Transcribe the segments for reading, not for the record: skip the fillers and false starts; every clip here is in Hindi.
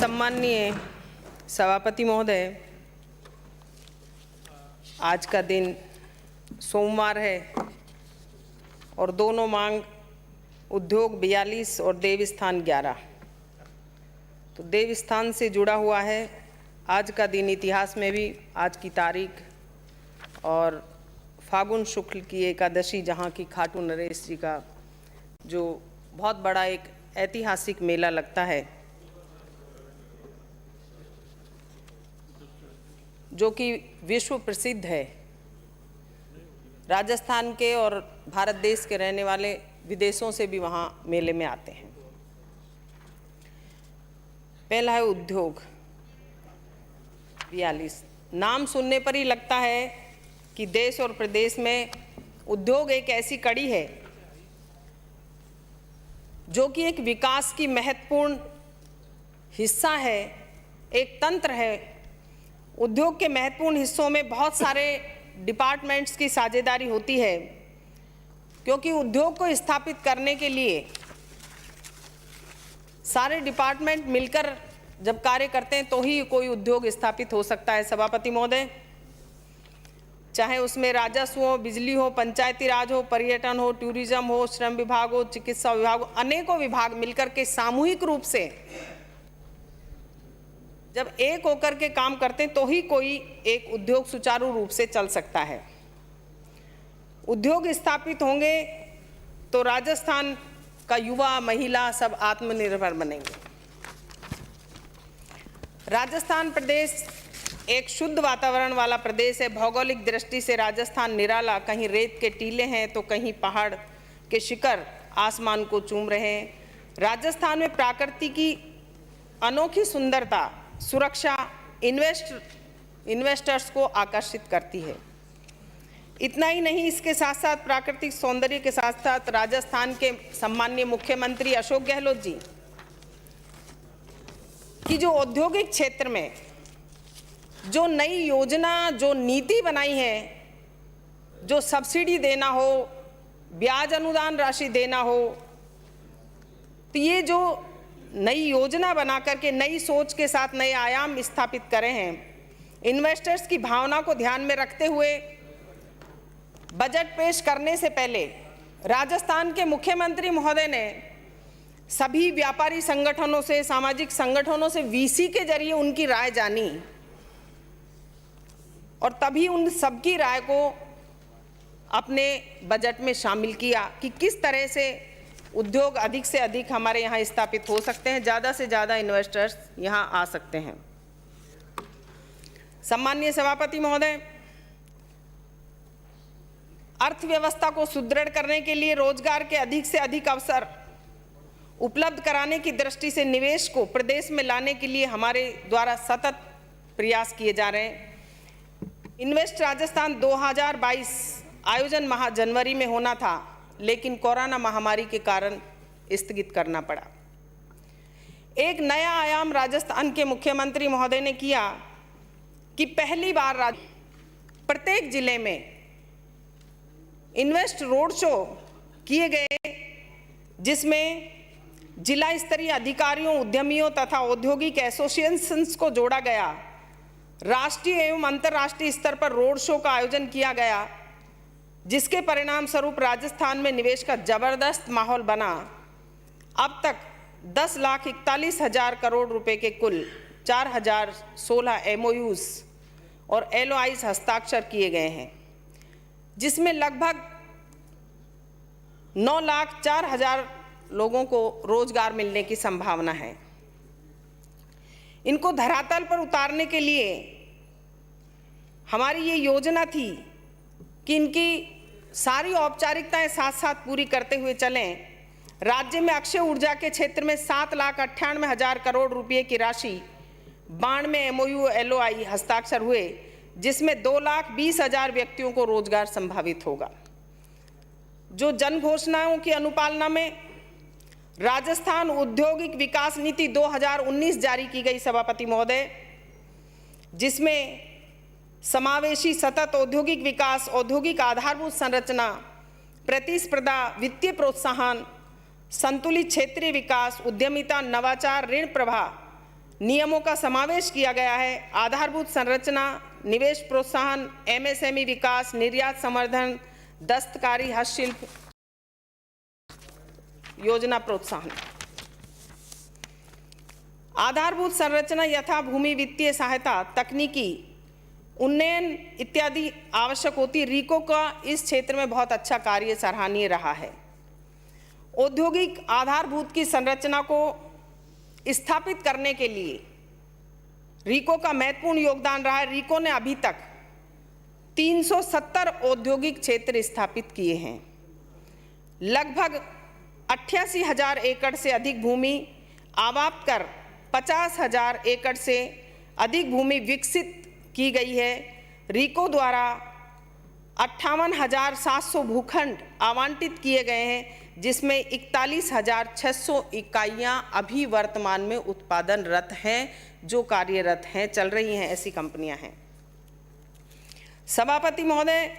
सम्माननीय सभापति महोदय, आज का दिन सोमवार है और दोनों मांग उद्योग 42 और देवस्थान 11। तो देवस्थान से जुड़ा हुआ है। आज का दिन इतिहास में भी आज की तारीख और फागुन शुक्ल की एकादशी, जहाँ की खाटू नरेश जी का जो बहुत बड़ा एक ऐतिहासिक मेला लगता है, जो कि विश्व प्रसिद्ध है। राजस्थान के और भारत देश के रहने वाले विदेशों से भी वहाँ मेले में आते हैं। पहला है उद्योग 42। नाम सुनने पर ही लगता है कि देश और प्रदेश में उद्योग एक ऐसी कड़ी है जो कि एक विकास की महत्वपूर्ण हिस्सा है, एक तंत्र है। उद्योग के महत्वपूर्ण हिस्सों में बहुत सारे डिपार्टमेंट्स की साझेदारी होती है, क्योंकि उद्योग को स्थापित करने के लिए सारे डिपार्टमेंट मिलकर जब कार्य करते हैं तो ही कोई उद्योग स्थापित हो सकता है। सभापति महोदय, चाहे उसमें राजस्व हो, बिजली हो, पंचायती राज हो, पर्यटन हो, टूरिज्म हो, श्रम विभाग हो, चिकित्सा विभाग हो, अनेकों विभाग मिलकर के सामूहिक रूप से जब एक होकर के काम करते हैं तो ही कोई एक उद्योग सुचारू रूप से चल सकता है। उद्योग स्थापित होंगे तो राजस्थान का युवा, महिला सब आत्मनिर्भर बनेंगे। राजस्थान प्रदेश एक शुद्ध वातावरण वाला प्रदेश है। भौगोलिक दृष्टि से राजस्थान निराला, कहीं रेत के टीले हैं तो कहीं पहाड़ के शिखर आसमान को चूम रहे हैं। राजस्थान में प्रकृति की अनोखी सुंदरता, सुरक्षा इन्वेस्टर्स को आकर्षित करती है। इतना ही नहीं, इसके साथ साथ प्राकृतिक सौंदर्य के साथ साथ राजस्थान के सम्माननीय मुख्यमंत्री अशोक गहलोत जी की जो औद्योगिक क्षेत्र में जो नई योजना, जो नीति बनाई है, जो सब्सिडी देना हो, ब्याज अनुदान राशि देना हो, तो ये जो नई योजना बना करके नई सोच के साथ नए आयाम स्थापित करे हैं। इन्वेस्टर्स की भावना को ध्यान में रखते हुए बजट पेश करने से पहले राजस्थान के मुख्यमंत्री महोदय ने सभी व्यापारी संगठनों से, सामाजिक संगठनों से वीसी के जरिए उनकी राय जानी और तभी उन सबकी राय को अपने बजट में शामिल किया कि किस तरह से उद्योग अधिक से अधिक हमारे यहाँ स्थापित हो सकते हैं, ज़्यादा से ज़्यादा इन्वेस्टर्स यहाँ आ सकते हैं। सम्माननीय सभापति महोदय, अर्थव्यवस्था को सुदृढ़ करने के लिए रोजगार के अधिक से अधिक अवसर उपलब्ध कराने की दृष्टि से निवेश को प्रदेश में लाने के लिए हमारे द्वारा सतत प्रयास किए जा रहे हैं। इन्वेस्ट राजस्थान 2022 आयोजन माह जनवरी में होना था, लेकिन कोरोना महामारी के कारण स्थगित करना पड़ा। एक नया आयाम राजस्थान के मुख्यमंत्री महोदय ने किया कि पहली बार प्रत्येक जिले में इन्वेस्ट रोड शो किए गए, जिसमें जिला स्तरीय अधिकारियों, उद्यमियों तथा औद्योगिक एसोसिएशंस को जोड़ा गया। राष्ट्रीय एवं अंतर्राष्ट्रीय स्तर पर रोड शो का आयोजन किया गया, जिसके परिणाम स्वरूप राजस्थान में निवेश का जबरदस्त माहौल बना। अब तक 10,41,000 करोड़ रुपए के कुल 4,016 MOUs और LOIs हस्ताक्षर किए गए हैं, जिसमें लगभग 9,04,000 लोगों को रोजगार मिलने की संभावना है। इनको धरातल पर उतारने के लिए हमारी ये योजना थी कि इनकी सारी औपचारिकताएं साथ साथ पूरी करते हुए चलें। राज्य में अक्षय ऊर्जा के क्षेत्र में 7,98,000 करोड़ रुपए की राशि 92 MOU LOI हस्ताक्षर हुए, जिसमें 2,20,000 व्यक्तियों को रोजगार संभावित होगा। जो जन घोषणाओं की अनुपालना में राजस्थान औद्योगिक विकास नीति 2019 जारी की गई सभापति महोदय, जिसमें समावेशी सतत औद्योगिक विकास, औद्योगिक आधारभूत संरचना, प्रतिस्पर्धा, वित्तीय प्रोत्साहन, संतुलित क्षेत्रीय विकास, उद्यमिता, नवाचार, ऋण प्रवाह, नियमों का समावेश किया गया है। आधारभूत संरचना, निवेश प्रोत्साहन, एमएसएमई विकास, निर्यात संवर्धन, दस्तकारी, हस्तशिल्प योजना प्रोत्साहन। आधारभूत संरचना यथा भूमि वित्तीय सहायता, तकनीकी उन्नयन इत्यादि आवश्यक होती। रीको का इस क्षेत्र में बहुत अच्छा कार्य सराहनीय रहा है। औद्योगिक आधारभूत की संरचना को स्थापित करने के लिए रीको का महत्वपूर्ण योगदान रहा है। रीको ने अभी तक 370 औद्योगिक क्षेत्र स्थापित किए हैं। लगभग 88,000 एकड़ से अधिक भूमि आबाद कर 50,000 एकड़ से अधिक भूमि विकसित की गई है। रीको द्वारा 58,700 भूखंड आवंटित किए गए हैं, जिसमें 41,600 इकाइयां अभी वर्तमान में उत्पादनरत हैं, जो कार्यरत हैं, चल रही हैं, ऐसी कंपनियां हैं। सभापति महोदय,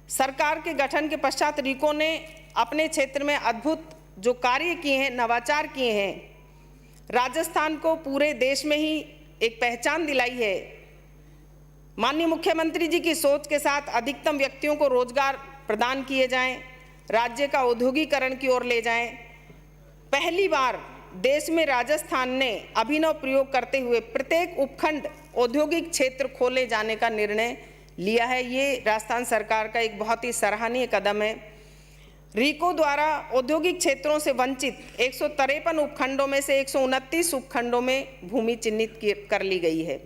सरकार के गठन के पश्चात रीको ने अपने क्षेत्र में अद्भुत जो कार्य किए हैं, नवाचार किए हैं, राजस्थान को पूरे देश में ही एक पहचान दिलाई है। माननीय मुख्यमंत्री जी की सोच के साथ अधिकतम व्यक्तियों को रोजगार प्रदान किए जाएं, राज्य का औद्योगिकरण की ओर ले जाएं। पहली बार देश में राजस्थान ने अभिनव प्रयोग करते हुए प्रत्येक उपखंड औद्योगिक क्षेत्र खोले जाने का निर्णय लिया है। ये राजस्थान सरकार का एक बहुत ही सराहनीय कदम है। रीको द्वारा औद्योगिक क्षेत्रों से वंचित 153 उपखंडों में से 129 उपखंडों में भूमि चिन्हित कर ली गई है।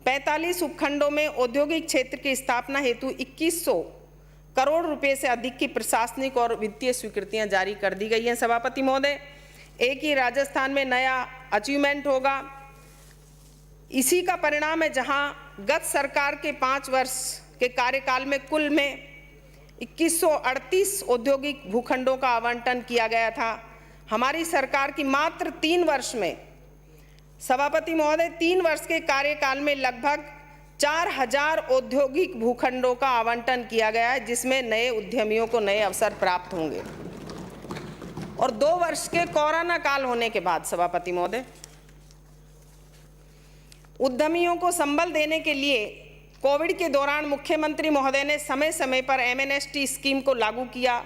45 उपखंडों में औद्योगिक क्षेत्र की स्थापना हेतु 2100 करोड़ रुपए से अधिक की प्रशासनिक और वित्तीय स्वीकृतियां जारी कर दी गई हैं। सभापति महोदय, एक ही राजस्थान में नया अचीवमेंट होगा। इसी का परिणाम है, जहां गत सरकार के 5 वर्ष के कार्यकाल में कुल में 2138 औद्योगिक भूखंडों का आवंटन किया गया था। हमारी सरकार की मात्र 3 वर्ष में, सभापति महोदय, 3 वर्ष के कार्यकाल में लगभग 4000 औद्योगिक भूखंडों का आवंटन किया गया है, जिसमें नए उद्यमियों को नए अवसर प्राप्त होंगे। और 2 वर्ष के कोरोना काल होने के बाद, सभापति महोदय, उद्यमियों को संबल देने के लिए कोविड के दौरान मुख्यमंत्री महोदय ने समय समय पर एमएनएसटी स्कीम को लागू किया,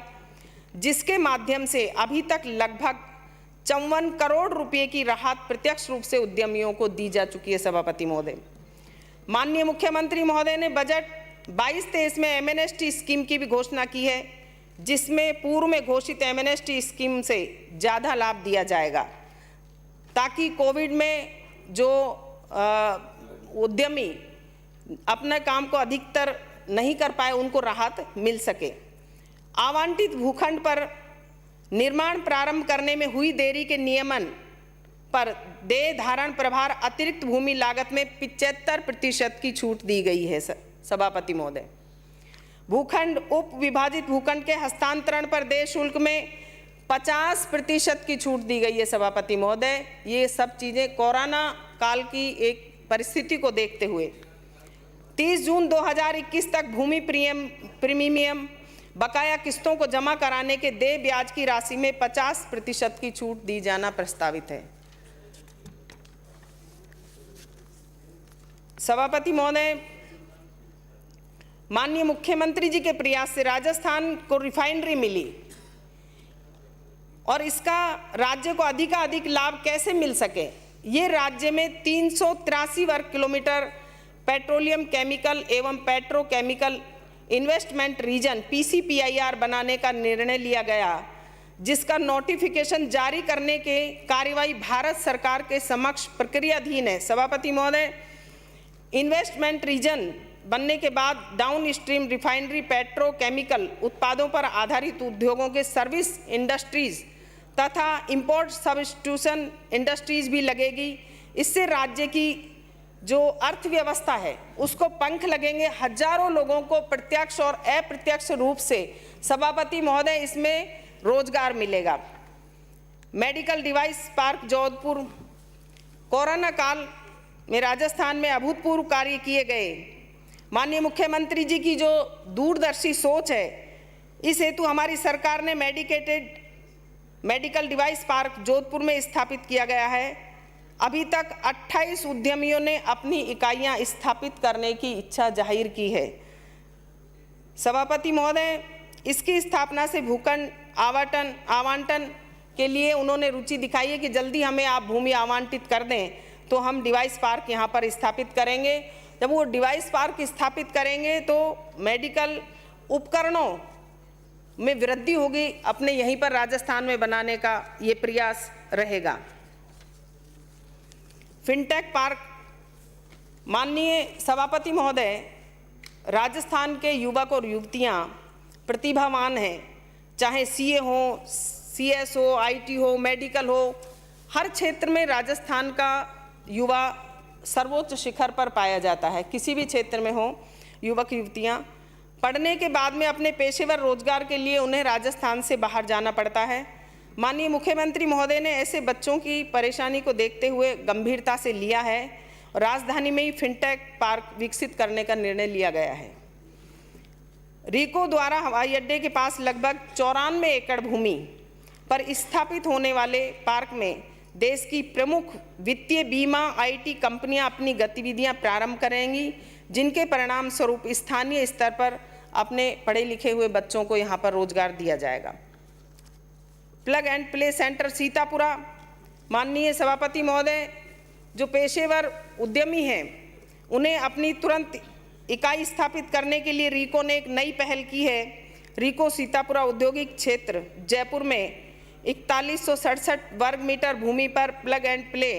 जिसके माध्यम से अभी तक लगभग 54 करोड़ रुपए की राहत प्रत्यक्ष रूप से उद्यमियों को दी जा चुकी है। सभापति महोदय, माननीय मुख्यमंत्री महोदय ने बजट 22-23 में एमएनएसटी स्कीम की भी घोषणा की है, जिसमें पूर्व में घोषित एमएनएसटी स्कीम से ज़्यादा लाभ दिया जाएगा, ताकि कोविड में जो उद्यमी अपने काम को अधिकतर नहीं कर पाए, उनको राहत मिल सके। आवंटित भूखंड पर निर्माण प्रारंभ करने में हुई देरी के नियमन पर देय धारण प्रभार अतिरिक्त भूमि लागत में 75% की छूट दी गई है। सभापति महोदय, भूखंड उप विभाजित भूखंड के हस्तांतरण पर देय शुल्क में 50% की छूट दी गई है। सभापति महोदय, ये सब चीज़ें कोरोना काल की एक परिस्थिति को देखते हुए 30 जून 2021 तक भूमि प्रीमियम बकाया किस्तों को जमा कराने के देय ब्याज की राशि में 50% की छूट दी जाना प्रस्तावित है। सभापति महोदय, माननीय मुख्यमंत्री जी के प्रयास से राजस्थान को रिफाइनरी मिली, और इसका राज्य को अधिकाधिक लाभ कैसे मिल सके, ये राज्य में 383 वर्ग किलोमीटर पेट्रोलियम केमिकल एवं पेट्रोकेमिकल इन्वेस्टमेंट रीजन PCPIR बनाने का निर्णय लिया गया, जिसका नोटिफिकेशन जारी करने के कार्यवाही भारत सरकार के समक्ष प्रक्रियाधीन है। सभापति महोदय, इन्वेस्टमेंट रीजन बनने के बाद डाउन स्ट्रीम रिफाइनरी पेट्रोकेमिकल उत्पादों पर आधारित उद्योगों के सर्विस इंडस्ट्रीज तथा इंपोर्ट सब्स्टिट्यूशन इंडस्ट्रीज भी लगेगी। इससे राज्य की जो अर्थव्यवस्था है उसको पंख लगेंगे। हजारों लोगों को प्रत्यक्ष और अप्रत्यक्ष रूप से, सभापति महोदय, इसमें रोजगार मिलेगा। Medical device park Jodhpur, corona काल में राजस्थान में अभूतपूर्व कार्य किए गए। माननीय मुख्यमंत्री जी की जो दूरदर्शी सोच है, इस हेतु हमारी सरकार ने मेडिकल डिवाइस पार्क जोधपुर में स्थापित किया गया है। अभी तक 28 उद्यमियों ने अपनी इकाइयां स्थापित करने की इच्छा जाहिर की है। सभापति महोदय, इसकी स्थापना से भूखंड आवंटन के लिए उन्होंने रुचि दिखाई है कि जल्दी हमें आप भूमि आवंटित कर दें तो हम डिवाइस पार्क यहाँ पर स्थापित करेंगे। जब वो डिवाइस पार्क स्थापित करेंगे तो मेडिकल उपकरणों में वृद्धि होगी, अपने यहीं पर राजस्थान में बनाने का ये प्रयास रहेगा। फिनटेक पार्क, माननीय सभापति महोदय, राजस्थान के युवक और युवतियां प्रतिभावान हैं, चाहे सीए हो, सीएस हो, आईटी हो, मेडिकल हो, हर क्षेत्र में राजस्थान का युवा सर्वोच्च शिखर पर पाया जाता है। किसी भी क्षेत्र में हो, युवक युवतियां पढ़ने के बाद में अपने पेशेवर रोजगार के लिए उन्हें राजस्थान से बाहर जाना पड़ता है। माननीय मुख्यमंत्री महोदय ने ऐसे बच्चों की परेशानी को देखते हुए गंभीरता से लिया है और राजधानी में ही फिनटेक पार्क विकसित करने का निर्णय लिया गया है। रीको द्वारा हवाई अड्डे के पास लगभग 94 एकड़ भूमि पर स्थापित होने वाले पार्क में देश की प्रमुख वित्तीय, बीमा, आईटी कंपनियां अपनी गतिविधियां प्रारंभ करेंगी, जिनके परिणाम स्वरूप स्थानीय स्तर पर अपने पढ़े लिखे हुए बच्चों को यहां पर रोजगार दिया जाएगा। Plug and play centre Sitapura, माननीय सभापति महोदय, जो पेशेवर उद्यमी हैं उन्हें अपनी तुरंत इकाई स्थापित करने के लिए रीको ने एक नई पहल की है। रीको सीतापुरा औद्योगिक क्षेत्र जयपुर में 4167 वर्ग मीटर भूमि पर प्लग एंड प्ले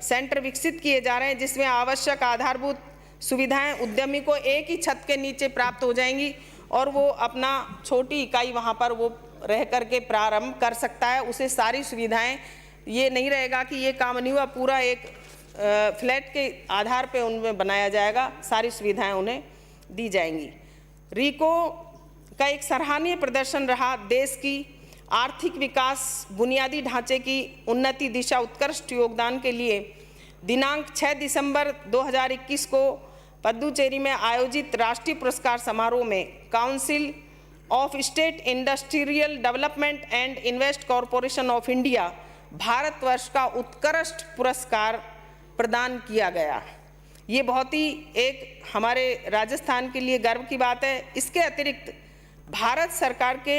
सेंटर विकसित किए जा रहे हैं, जिसमें आवश्यक आधारभूत सुविधाएं उद्यमी को एक ही छत के नीचे प्राप्त हो जाएंगी और वो अपना छोटी इकाई वहां पर वो रह करके प्रारंभ कर सकता है। उसे सारी सुविधाएं, ये नहीं रहेगा कि ये काम नहीं हुआ, पूरा एक फ्लैट के आधार पे उनमें बनाया जाएगा, सारी सुविधाएं उन्हें दी जाएंगी। रीको का एक सराहनीय प्रदर्शन रहा। देश की आर्थिक विकास, बुनियादी ढांचे की उन्नति दिशा उत्कृष्ट योगदान के लिए दिनांक 6 दिसंबर 2021 को पुडुचेरी में आयोजित राष्ट्रीय पुरस्कार समारोह में council of state industrial development and invest corporation of India Bharatvarsh का उत्कृष्ट पुरस्कार प्रदान किया गया। ये बहुत ही एक हमारे राजस्थान के लिए गर्व की बात है। इसके अतिरिक्त भारत सरकार के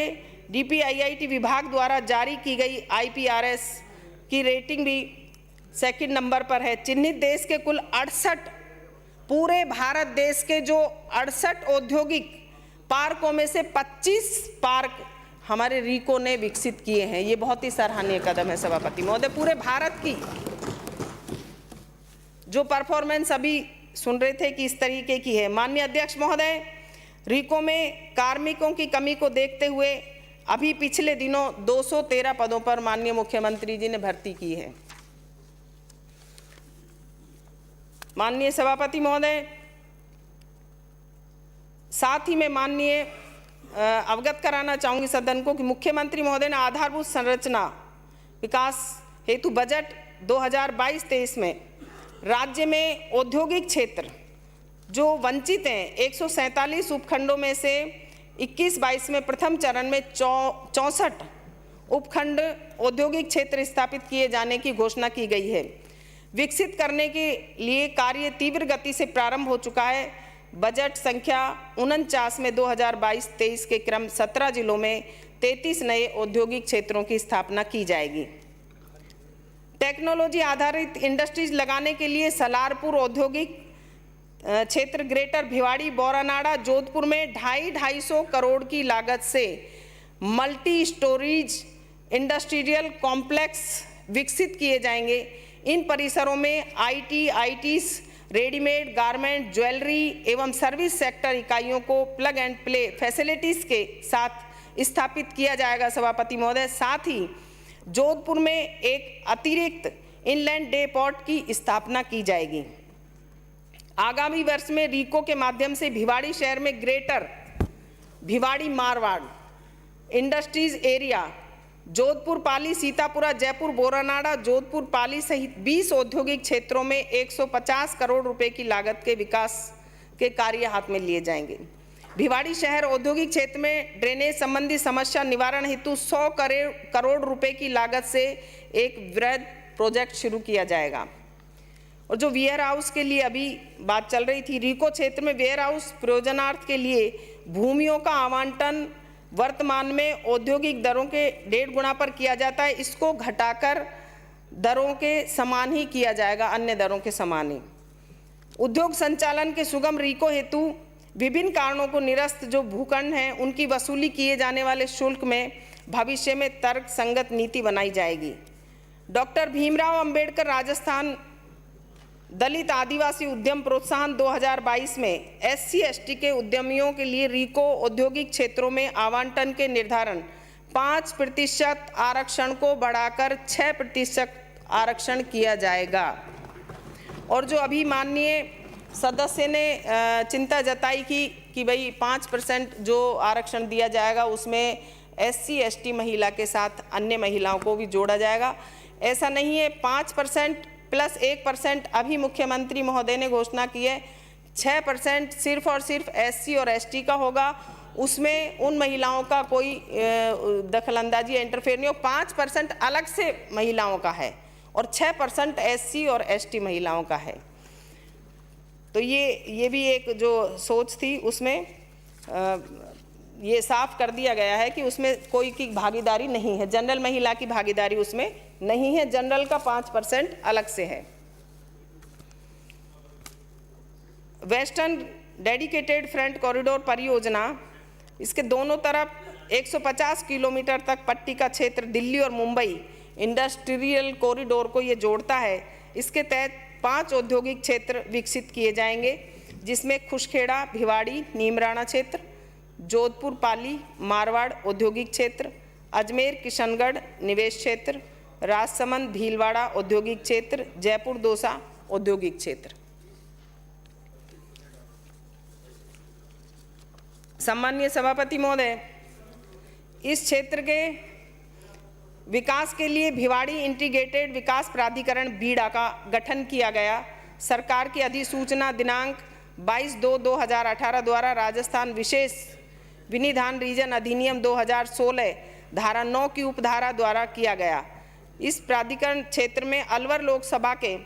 DPIIT विभाग द्वारा जारी की गई IPRS की रेटिंग भी सेकंड नंबर पर है। चिन्हित देश के कुल 68, पूरे भारत देश के जो 68 औद्योगिक पार्कों में से 25 पार्क हमारे रीको ने विकसित किए हैं। ये बहुत ही सराहनीय कदम है सभापति महोदय। पूरे भारत की जो परफॉर्मेंस अभी सुन रहे थे कि इस तरीके की है। माननीय अध्यक्ष महोदय, रीको में कार्मिकों की कमी को देखते हुए अभी पिछले दिनों 213 पदों पर माननीय मुख्यमंत्री जी ने भर्ती की है। माननीय सभापति महोदय, साथ ही मैं माननीय अवगत कराना चाहूंगी सदन को कि मुख्यमंत्री महोदय ने आधारभूत संरचना विकास हेतु बजट 2022-23 में राज्य में औद्योगिक क्षेत्र जो वंचित हैं 147 उपखंडों में से 21-22 में प्रथम चरण में 64 उपखंड औद्योगिक क्षेत्र स्थापित किए जाने की घोषणा की गई है। विकसित करने के लिए कार्य तीव्र गति से प्रारंभ हो चुका है। बजट संख्या 49 में 2022-23 के क्रम 17 जिलों में 33 नए औद्योगिक क्षेत्रों की स्थापना की जाएगी। टेक्नोलॉजी आधारित इंडस्ट्रीज लगाने के लिए सलारपुर औद्योगिक क्षेत्र, ग्रेटर भिवाड़ी, बोरानाड़ा, जोधपुर में 250 करोड़ की लागत से मल्टी स्टोरेज इंडस्ट्रियल कॉम्प्लेक्स विकसित किए जाएंगे। इन परिसरों में ITs, रेडीमेड गारमेंट, ज्वेलरी एवं सर्विस सेक्टर इकाइयों को प्लग एंड प्ले फैसिलिटीज के साथ स्थापित किया जाएगा सभापति महोदय। साथ ही जोधपुर में एक अतिरिक्त इनलैंड डे पोर्ट की स्थापना की जाएगी। आगामी वर्ष में रीको के माध्यम से भिवाड़ी शहर में greater Bhiwadi Marwar industries area, Jodhpur, Pali, Sitapura, Jaipur, Boranada, Jodhpur, Pali सहित 20 औद्योगिक क्षेत्रों में 150 करोड़ रुपए की लागत के विकास के कार्य हाथ में लिए जाएंगे। भिवाड़ी शहर औद्योगिक क्षेत्र में ड्रेनेज संबंधी समस्या निवारण हेतु 100 करोड़ रुपए की लागत से एक वृहद प्रोजेक्ट शुरू किया जाएगा। और जो वेयर हाउस के लिए अभी बात चल रही थी, रीको क्षेत्र में वेयर हाउस प्रयोजनार्थ के लिए भूमियों का आवंटन वर्तमान में औद्योगिक दरों के 1.5 गुना पर किया जाता है। इसको घटाकर दरों के समान ही किया जाएगा, अन्य दरों के समान ही। उद्योग संचालन के सुगम रीको हेतु विभिन्न कारणों को निरस्त जो भूखंड हैं उनकी वसूली किए जाने वाले शुल्क में भविष्य में तर्क संगत नीति बनाई जाएगी। डॉक्टर भीमराव अंबेडकर राजस्थान दलित आदिवासी उद्यम प्रोत्साहन 2022 में SC/ST के उद्यमियों के लिए रीको औद्योगिक क्षेत्रों में आवंटन के निर्धारण 5% आरक्षण को बढ़ाकर 6% आरक्षण किया जाएगा। और जो अभी माननीय सदस्य ने चिंता जताई कि भाई 5% जो आरक्षण दिया जाएगा उसमें SC/ST महिला के साथ अन्य महिलाओं को भी जोड़ा जाएगा, ऐसा नहीं है। 5% प्लस 1% अभी मुख्यमंत्री महोदय ने घोषणा की है। 6% सिर्फ और सिर्फ SC और ST का होगा, उसमें उन महिलाओं का कोई दखलंदाजी या इंटरफेयर नहीं हो। 5% अलग से महिलाओं का है और 6% SC और ST महिलाओं का है। तो ये भी एक जो सोच थी उसमें ये साफ कर दिया गया है कि उसमें कोई की भागीदारी नहीं है, जनरल महिला की भागीदारी उसमें नहीं है, जनरल का 5% अलग से है। वेस्टर्न डेडिकेटेड फ्रंट कॉरिडोर परियोजना, इसके दोनों तरफ 150 किलोमीटर तक पट्टी का क्षेत्र दिल्ली और मुंबई इंडस्ट्रियल कॉरिडोर को ये जोड़ता है। इसके तहत 5 औद्योगिक क्षेत्र विकसित किए जाएंगे, जिसमें खुशखेड़ा भिवाड़ी नीमराणा क्षेत्र, जोधपुर पाली मारवाड़ औद्योगिक क्षेत्र, अजमेर किशनगढ़ निवेश क्षेत्र, राजसमंद भीलवाड़ा औद्योगिक क्षेत्र, जयपुर दौसा औद्योगिक क्षेत्र। सम्माननीय सभापति महोदय, इस क्षेत्र के विकास के लिए भिवाड़ी इंटीग्रेटेड विकास प्राधिकरण बीडा का गठन किया गया। सरकार की अधिसूचना दिनांक 22/2/2018 द्वारा राजस्थान विशेष विनिधान रीजन अधिनियम 2016 धारा 9 की उपधारा द्वारा किया गया। इस प्राधिकरण क्षेत्र में अलवर लोकसभा के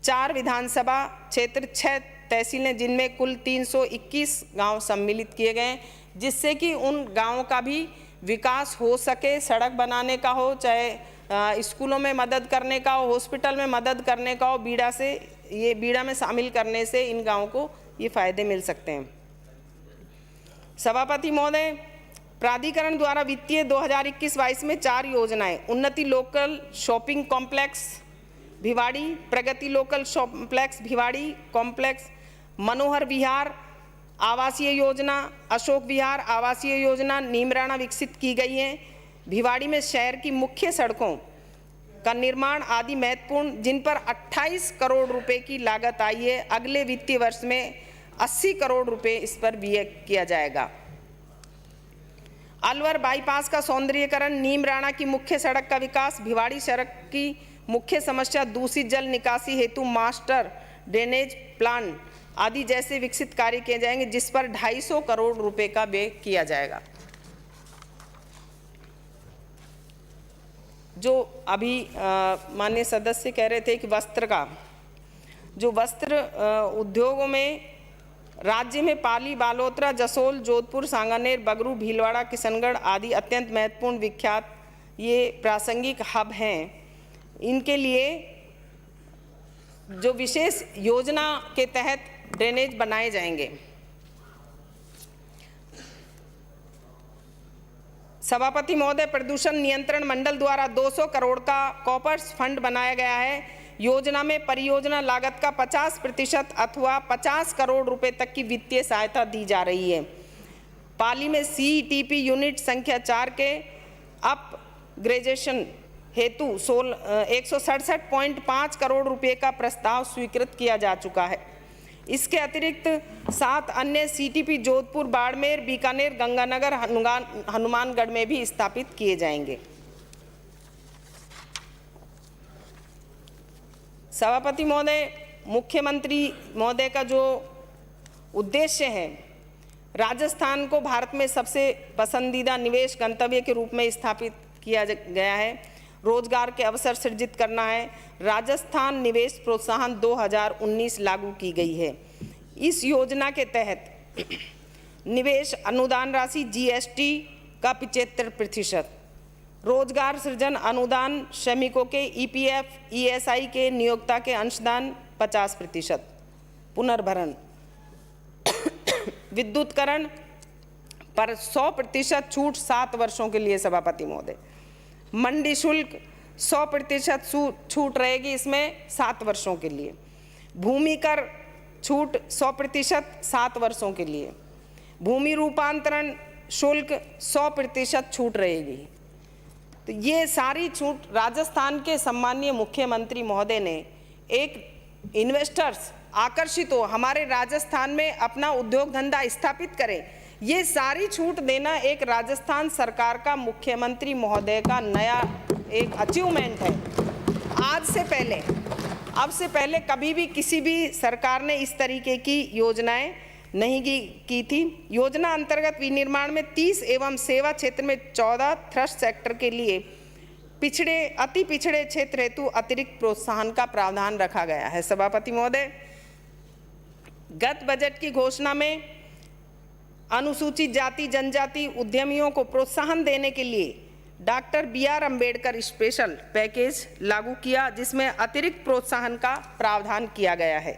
4 विधानसभा क्षेत्र, 6 तहसीलें, जिनमें कुल 321 गांव सम्मिलित किए गए, जिससे कि उन गांवों का भी विकास हो सके। सड़क बनाने का हो, चाहे स्कूलों में मदद करने का हो, हॉस्पिटल में मदद करने का हो, बीडा में शामिल करने से इन गांवों को ये फायदे मिल सकते हैं। सभापति महोदय, प्राधिकरण द्वारा वित्तीय 2021-22 में 4 योजनाएं: उन्नति लोकल शॉपिंग कॉम्प्लेक्स भिवाड़ी, प्रगति लोकल कॉम्प्लेक्स भिवाड़ी कॉम्प्लेक्स, मनोहर विहार आवासीय योजना, अशोक विहार आवासीय योजना नीमराणा विकसित की गई हैं। भिवाड़ी में शहर की मुख्य सड़कों का निर्माण आदि महत्वपूर्ण, जिन पर 28 करोड़ रुपए की लागत आई है। अगले वित्तीय वर्ष में 80 करोड़ रुपए इस पर व्यय किया जाएगा। अलवर बाईपास का सौंदर्यीकरण, नीमराणा की मुख्य सड़क का विकास, भिवाड़ी सड़क की मुख्य समस्या दूषित जल निकासी हेतु मास्टर ड्रेनेज प्लान आदि जैसे विकसित कार्य किए जाएंगे, जिस पर 250 करोड़ रुपए का व्यय किया जाएगा। जो अभी माननीय सदस्य कह रहे थे कि वस्त्र का, जो वस्त्र उद्योगों में राज्य में पाली, बालोतरा, जसोल, जोधपुर, सांगानेर, बगरू, भीलवाड़ा, किशनगढ़ आदि अत्यंत महत्वपूर्ण विख्यात ये प्रासंगिक हब हैं। इनके लिए जो विशेष योजना के तहत ड्रेनेज बनाए जाएंगे। सभापति महोदय, प्रदूषण नियंत्रण मंडल द्वारा 200 करोड़ का कॉपर्स फंड बनाया गया है। योजना में परियोजना लागत का 50% अथवा 50 करोड़ रुपए तक की वित्तीय सहायता दी जा रही है। पाली में CETP यूनिट संख्या 4 के अपग्रेडेशन हेतु 167.5 करोड़ रुपए का प्रस्ताव स्वीकृत किया जा चुका है। इसके अतिरिक्त 7 अन्य CTP जोधपुर, बाड़मेर, बीकानेर, गंगानगर, हनुमानगढ़ में भी स्थापित किए जाएंगे। सभापति महोदय, मुख्यमंत्री महोदय का जो उद्देश्य है, राजस्थान को भारत में सबसे पसंदीदा निवेश गंतव्य के रूप में स्थापित किया गया है। रोजगार के अवसर सृजित करना है। राजस्थान निवेश प्रोत्साहन 2019 लागू की गई है। इस योजना के तहत निवेश अनुदान राशि जीएसटी का 75%, रोजगार सृजन अनुदान, श्रमिकों के ईपीएफ ईएसआई के नियोक्ता के अंशदान 50%, पुनर्भरण, विद्युतीकरण पर 100% छूट 7 वर्षों के लिए सभापति महोदय। मंडी शुल्क 100% छूट रहेगी इसमें 7 वर्षों के लिए। भूमि कर छूट 100% 7 वर्षों के लिए। भूमि रूपांतरण शुल्क 100% छूट रहेगी। तो ये सारी छूट राजस्थान के सम्माननीय मुख्यमंत्री महोदय ने एक इन्वेस्टर्स आकर्षित हो, हमारे राजस्थान में अपना उद्योग धंधा स्थापित करें, ये सारी छूट देना एक राजस्थान सरकार का मुख्यमंत्री महोदय का नया एक अचीवमेंट है। अब से पहले कभी भी किसी भी सरकार ने इस तरीके की योजनाएं नहीं की थी। योजना अंतर्गत विनिर्माण में 30 एवं सेवा क्षेत्र में 14 थ्रस्ट सेक्टर के लिए अति पिछड़े क्षेत्र हेतु अतिरिक्त प्रोत्साहन का प्रावधान रखा गया है। सभापति महोदय, गत बजट की घोषणा में अनुसूचित जाति जनजाति उद्यमियों को प्रोत्साहन देने के लिए doctor BR Ambedkar special package लागू किया, जिसमें अतिरिक्त प्रोत्साहन का प्रावधान किया गया है।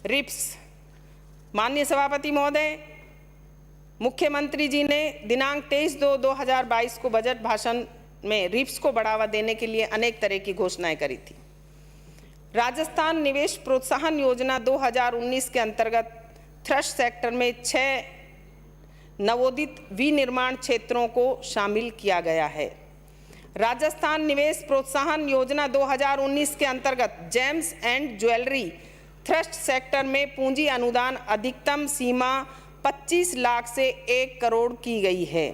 रिप्स, माननीय सभापति महोदय, मुख्यमंत्री जी ने दिनांक 23/2/2022 को बजट भाषण में रिप्स को बढ़ावा देने के लिए अनेक तरह की घोषणाएं करी थी। राजस्थान निवेश प्रोत्साहन योजना 2019 के अंतर्गत थ्रस्ट सेक्टर में 6 नवोदित विनिर्माण क्षेत्रों को शामिल किया गया है। राजस्थान निवेश प्रोत्साहन योजना 2019 के अंतर्गत James and jewellery thrust sector में पूंजी अनुदान अधिकतम सीमा 25 लाख से 1 करोड़ की गई है।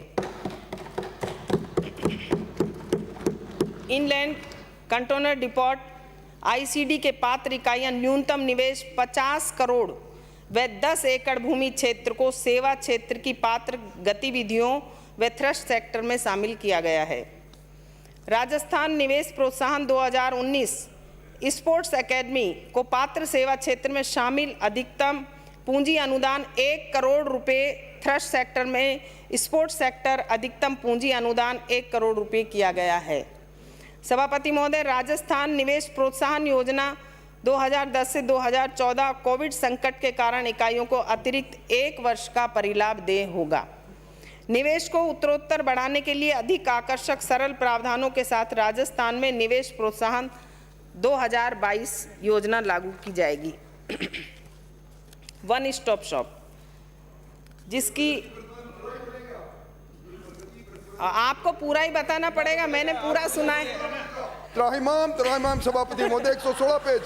इनलैंड कंटेनर डिपोट ICD के पात्र इकाइयां न्यूनतम निवेश 50 करोड़ व 10 एकड़ भूमि क्षेत्र को सेवा क्षेत्र की पात्र गतिविधियों व थ्रस्ट सेक्टर में शामिल किया गया है। राजस्थान निवेश प्रोत्साहन 2019 स्पोर्ट्स एकेडमी को पात्र सेवा क्षेत्र में शामिल अधिकतम पूंजी अनुदान 1 करोड़ रुपए, थ्रस्ट सेक्टर में स्पोर्ट्स सेक्टर अधिकतम पूंजी अनुदान 1 करोड़ रुपए किया गया है। सभापति महोदय, राजस्थान निवेश प्रोत्साहन योजना 2010 से 2014 कोविड संकट के कारण इकाइयों को अतिरिक्त 1 वर्ष का परिलाभ देय होगा। निवेश को उत्तरोत्तर बढ़ाने के लिए अधिक आकर्षक सरल प्रावधानों के साथ राजस्थान में निवेश प्रोत्साहन 2022 योजना लागू की जाएगी। वन स्टॉप शॉप, जिसकी आपको पूरा ही बताना पड़ेगा, मैंने पूरा सुना है। त्राहिमाम सभापति महोदय 116 पेज।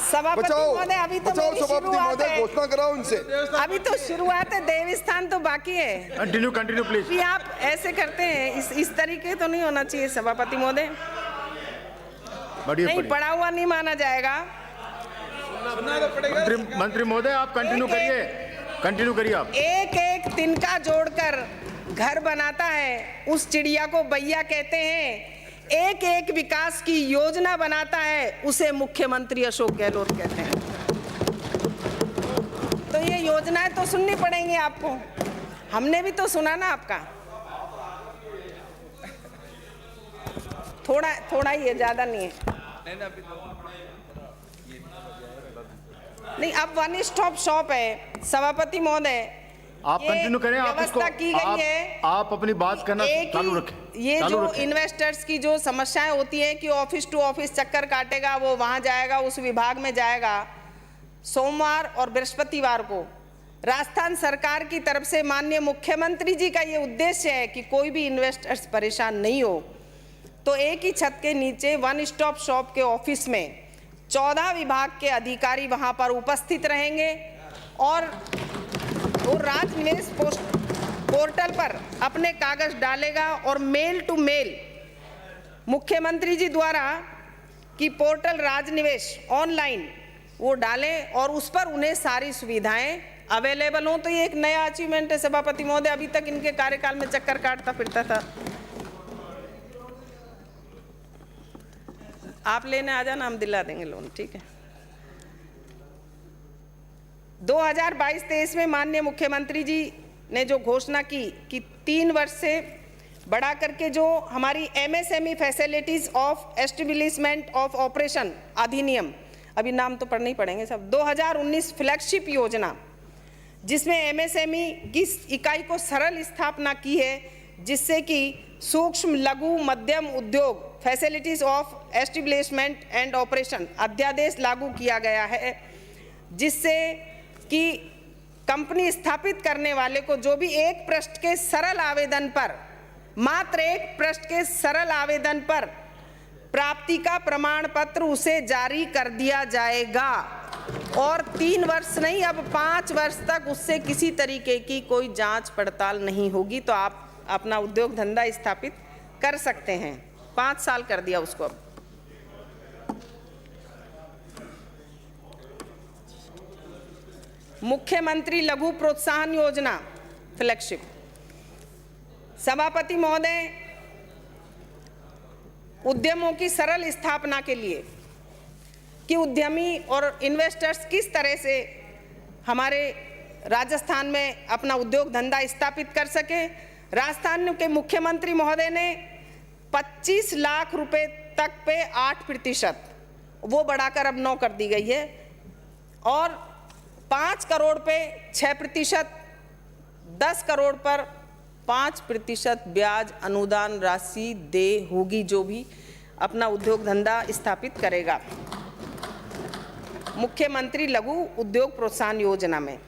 सभापति महोदय, अभी तो मेरी शुरुआत है, घोषणा कराओ उनसे। अभी तो शुरुआत है, देवस्थान तो बाकी है। Continue please. आप ऐसे करते हैं, इस तरीके तो नहीं होना चाहिए सभापति महोदय। नहीं, पढ़ा हुआ नहीं माना जाएगा। मंत्री महोदय, आप कंटिन्यू करिए आप। एक तिनका जोड़कर घर बनाता है, उस चिड़िया को बैया कहते हैं। एक विकास की योजना बनाता है, उसे मुख्यमंत्री अशोक गहलोत कहते हैं। तो ये योजनाएं तो सुननी पड़ेंगी आपको, हमने भी तो सुना ना आपका। थोड़ा ही है, ज्यादा नहीं है। नहीं, अब वन स्टॉप शॉप है सभापति महोदय। आप कंटिन्यू करें, आप व्यवस्था की गई है। आप अपनी बात करना चालू रखें। ये जो इन्वेस्टर्स की जो समस्याएं होती है कि ऑफिस टू ऑफिस चक्कर काटेगा, वो वहां जाएगा, उस विभाग में जाएगा। सोमवार और बृहस्पतिवार को राजस्थान सरकार की तरफ से माननीय मुख्यमंत्री जी का ये उद्देश्य है कि कोई भी इन्वेस्टर्स परेशान नहीं हो। तो एक ही छत के नीचे वन स्टॉप शॉप के ऑफिस में 14 विभाग के अधिकारी वहां पर उपस्थित रहेंगे और वो राज निवेश पोर्टल पर अपने कागज डालेगा और मेल टू मेल मुख्यमंत्री जी द्वारा कि पोर्टल राज निवेश ऑनलाइन वो डालें और उस पर उन्हें सारी सुविधाएं अवेलेबल हों। तो ये एक नया अचीवमेंट है सभापति महोदय। अभी तक इनके कार्यकाल में चक्कर काटता फिरता था। आप लेने आ जाना, हम दिला देंगे लोन, ठीक है। 2022-23 में माननीय मुख्यमंत्री जी ने जो घोषणा की कि 3 वर्ष से बढ़ा करके जो हमारी MSME facilities of establishment of operation अधिनियम, अभी नाम तो पढ़ने ही पड़ेंगे सब, 2019 फ्लैगशिप योजना, जिसमें MSME की इकाई को सरल स्थापना की है, जिससे कि सूक्ष्म लघु मध्यम उद्योग facilities of establishment and operation अध्यादेश लागू किया गया है, जिससे कि कंपनी स्थापित करने वाले को जो भी एक पृष्ठ के सरल आवेदन पर, मात्र एक पृष्ठ के सरल आवेदन पर प्राप्ति का प्रमाण पत्र उसे जारी कर दिया जाएगा और 3 वर्ष नहीं, अब 5 वर्ष तक उससे किसी तरीके की कोई जांच पड़ताल नहीं होगी, तो आप अपना उद्योग धंधा स्थापित कर सकते हैं। 5 साल कर दिया उसको। अब मुख्यमंत्री लघु प्रोत्साहन योजना फ्लैगशिप, सभापति महोदय, उद्यमों की सरल स्थापना के लिए कि उद्यमी और इन्वेस्टर्स किस तरह से हमारे राजस्थान में अपना उद्योग धंधा स्थापित कर सके, राजस्थान के मुख्यमंत्री महोदय ने 25 लाख रुपए तक पे 8%, वो बढ़ाकर अब 9 कर दी गई है, और 5 करोड़ पे 6%, 10 करोड़ पर 5% ब्याज अनुदान राशि दे होगी जो भी अपना उद्योग धंधा स्थापित करेगा। मुख्यमंत्री लघु उद्योग प्रोत्साहन योजना में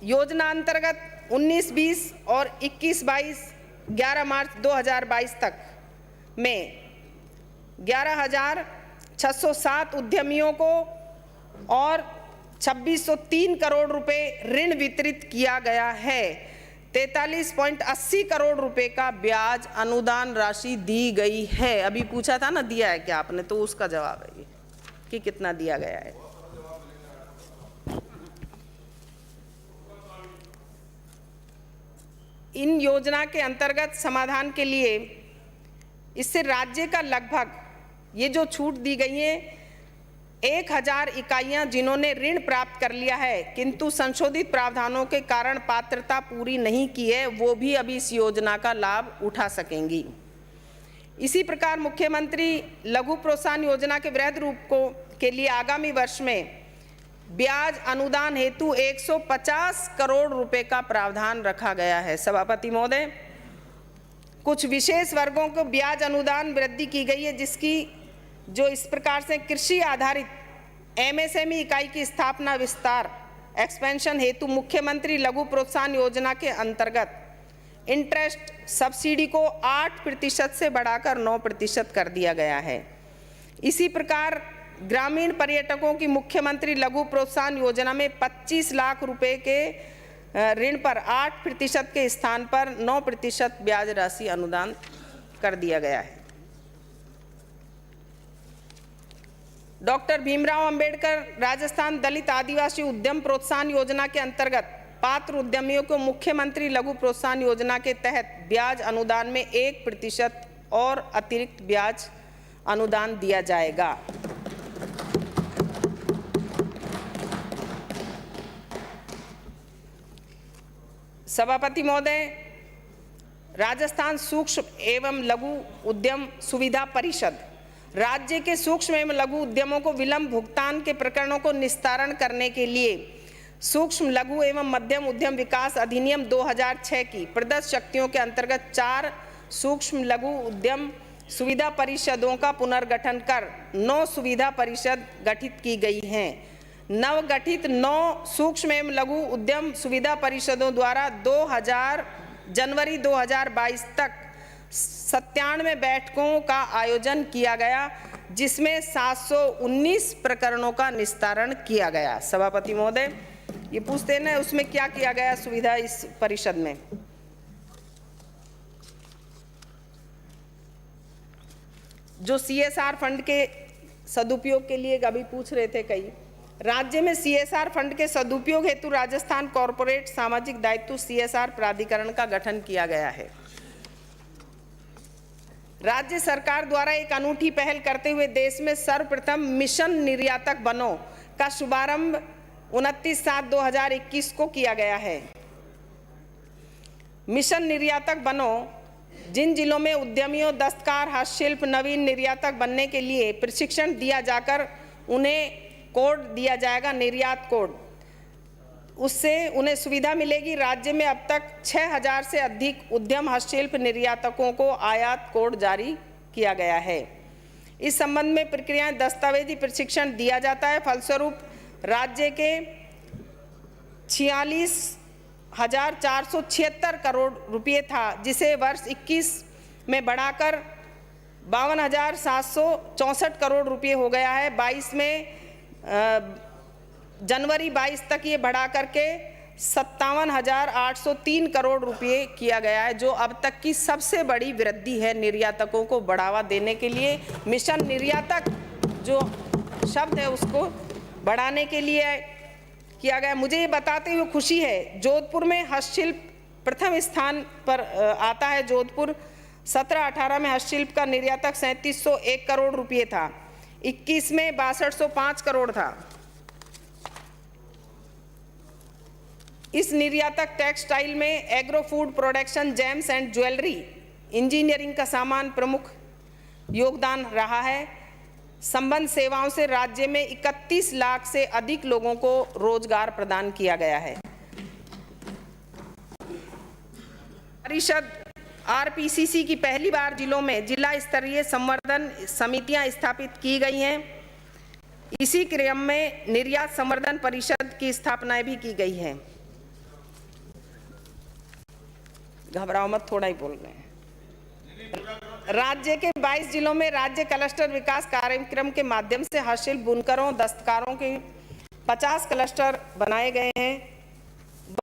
योजना अंतर्गत 19-20 और 21-22 11 मार्च 2022 तक में 11,607 उद्यमियों को और 2603 करोड़ रुपए ऋण वितरित किया गया है। 43.80 करोड़ रुपए का ब्याज अनुदान राशि दी गई है। अभी पूछा था ना, दिया है क्या आपने, तो उसका जवाब है ये कि कितना दिया गया है। इन योजना के अंतर्गत समाधान के लिए इससे राज्य का लगभग, ये जो छूट दी गई है, 1000 इकाइयां जिन्होंने ऋण प्राप्त कर लिया है किंतु संशोधित प्रावधानों के कारण पात्रता पूरी नहीं की है, वो भी अभी इस योजना का लाभ उठा सकेंगी। इसी प्रकार मुख्यमंत्री लघु प्रोत्साहन योजना के वृहद रूप के लिए आगामी वर्ष में ब्याज अनुदान हेतु 150 करोड़ रुपए का प्रावधान रखा गया है। सभापति महोदय, कुछ विशेष वर्गों को ब्याज अनुदान वृद्धि की गई है, जिसकी जो इस प्रकार से कृषि आधारित MSME इकाई की स्थापना विस्तार एक्सपेंशन हेतु मुख्यमंत्री लघु प्रोत्साहन योजना के अंतर्गत इंटरेस्ट सब्सिडी को 8% से बढ़ाकर 9% कर दिया गया है। इसी प्रकार ग्रामीण पर्यटकों की मुख्यमंत्री लघु प्रोत्साहन योजना में 25 लाख रुपए के ऋण पर 8% के स्थान पर 9% ब्याज राशि अनुदान कर दिया गया है। डॉक्टर भीमराव अंबेडकर राजस्थान दलित आदिवासी उद्यम प्रोत्साहन योजना के अंतर्गत पात्र उद्यमियों को मुख्यमंत्री लघु प्रोत्साहन योजना के तहत ब्याज अनुदान में 1% और अतिरिक्त ब्याज अनुदान दिया जाएगा। सभापति महोदय, राजस्थान सूक्ष्म एवं लघु उद्यम सुविधा परिषद राज्य के सूक्ष्म एवं लघु उद्यमों को विलंब भुगतान के प्रकरणों को निस्तारण करने के लिए सूक्ष्म लघु एवं मध्यम उद्यम विकास अधिनियम 2006 की प्रदत्त शक्तियों के अंतर्गत 4 सूक्ष्म लघु उद्यम सुविधा परिषदों का पुनर्गठन कर 9 सुविधा परिषद गठित की गई हैं। नवगठित 9 सूक्ष्म एवं लघु उद्यम सुविधा परिषदों द्वारा जनवरी 2022 तक 97 बैठकों का आयोजन किया गया, जिसमें 719 प्रकरणों का निस्तारण किया गया। सभापति महोदय, ये पूछते हैं ना, उसमें क्या किया गया सुविधा इस परिषद में? जो CSR फंड के सदुपयोग के लिए अभी पूछ रहे थे कई, राज्य में CSR फंड के सदुपयोग हेतु राजस्थान कॉर्पोरेट सामाजिक दायित्व CSR प्राधिकरण का गठन किया गया है। राज्य सरकार द्वारा एक अनूठी पहल करते हुए देश में सर्वप्रथम मिशन निर्यातक बनो का शुभारंभ 29/7/2021 को किया गया है। मिशन निर्यातक बनो जिन जिलों में उद्यमियों, दस्तकार, हस्तशिल्प नवीन निर्यातक बनने के लिए प्रशिक्षण दिया जाकर उन्हें कोड दिया जाएगा, निर्यात कोड। उससे उन्हें सुविधा मिलेगी। राज्य में अब तक 6000 से अधिक उद्यम हस्तशिल्प निर्यातकों को आयात कोड जारी किया गया है। इस संबंध में प्रक्रियाएं दस्तावेजी प्रशिक्षण दिया जाता है। फलस्वरूप राज्य के 46,476 करोड़ रुपये था, जिसे वर्ष 21 में बढ़ाकर 52,764 करोड़ रुपये हो गया है। 22 में जनवरी 22 तक ये बढ़ा करके 57,803 करोड़ रुपये किया गया है, जो अब तक की सबसे बड़ी वृद्धि है निर्यातकों को बढ़ावा देने के लिए। मिशन निर्यातक जो शब्द है उसको बढ़ाने के लिए किया गया। मुझे ये बताते हुए खुशी है, जोधपुर में हस्तशिल्प प्रथम स्थान पर आता है। जोधपुर 17-18 में हस्तशिल्प का निर्यातक 3701 करोड़ रुपये था। 21 में 6205 करोड़ था। इस निर्यातक टेक्सटाइल में agro food production, James and jewellery, engineering का सामान प्रमुख योगदान रहा है। संबंध सेवाओं से राज्य में 31 लाख से अधिक लोगों को रोजगार प्रदान किया गया है। परिषद आरपीसीसी की पहली बार जिलों में जिला स्तरीय संवर्धन समितियां स्थापित की गई हैं। इसी क्रम में निर्यात संवर्धन परिषद की स्थापना भी की गई है। घबराओ मत, थोड़ा ही बोल रहे हैं। राज्य के 22 जिलों में राज्य क्लस्टर विकास कार्यक्रम के माध्यम से हस्तशिल्प बुनकरों, दस्तकारों के 50 क्लस्टर बनाए गए हैं।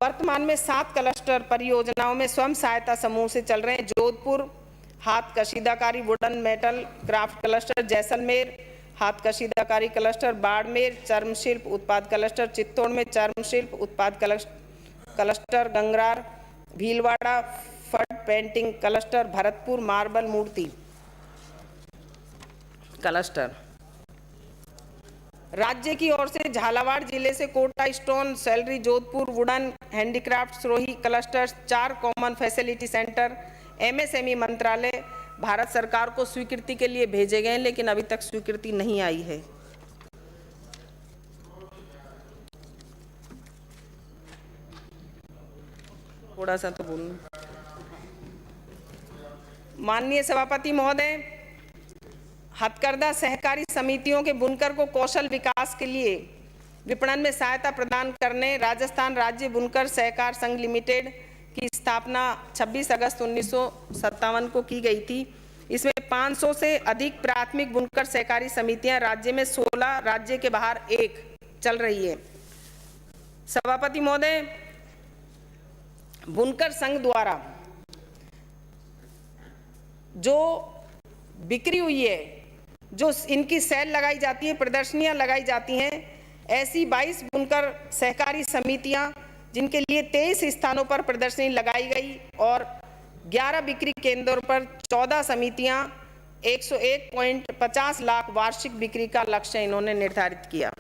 वर्तमान में 7 क्लस्टर परियोजनाओं में स्वयं सहायता समूह से चल रहे हैं। जोधपुर हाथ कशीदाकारी wooden metal craft cluster, Jaisalmer हाथ कशीदाकारी क्लस्टर, बाड़मेर चर्म शिल्प उत्पाद क्लस्टर, चित्तौड़ में चर्म शिल्प उत्पाद क्लस्टर, गंगरार भीलवाड़ा फट पेंटिंग क्लस्टर, भरतपुर मार्बल मूर्ति क्लस्टर। राज्य की ओर से झालावाड़ जिले से Kota stone salary, Jodhpur wooden handicraft Sirohi cluster, 4 common facility centre MSME मंत्रालय भारत सरकार को स्वीकृति के लिए भेजे गए, लेकिन अभी तक स्वीकृति नहीं आई है। थोड़ा सा तो बोलूं। माननीय सभापति महोदय, हथकरघा सहकारी समितियों के बुनकर को कौशल विकास के लिए विपणन में सहायता प्रदान करने राजस्थान राज्य बुनकर सहकार संघ लिमिटेड की स्थापना 26 अगस्त 1957 को की गई थी। इसमें 500 से अधिक प्राथमिक बुनकर सहकारी समितियां राज्य में 16, राज्य के बाहर 1 चल रही है। सभापति महोदय, बुनकर संघ द्वारा जो बिक्री हुई है, जो इनकी सेल लगाई जाती है, प्रदर्शनियां लगाई जाती हैं, ऐसी 22 बुनकर सहकारी समितियां जिनके लिए 23 स्थानों पर प्रदर्शनी लगाई गई और 11 बिक्री केंद्रों पर 14 समितियां 101.50 लाख वार्षिक बिक्री का लक्ष्य इन्होंने निर्धारित किया।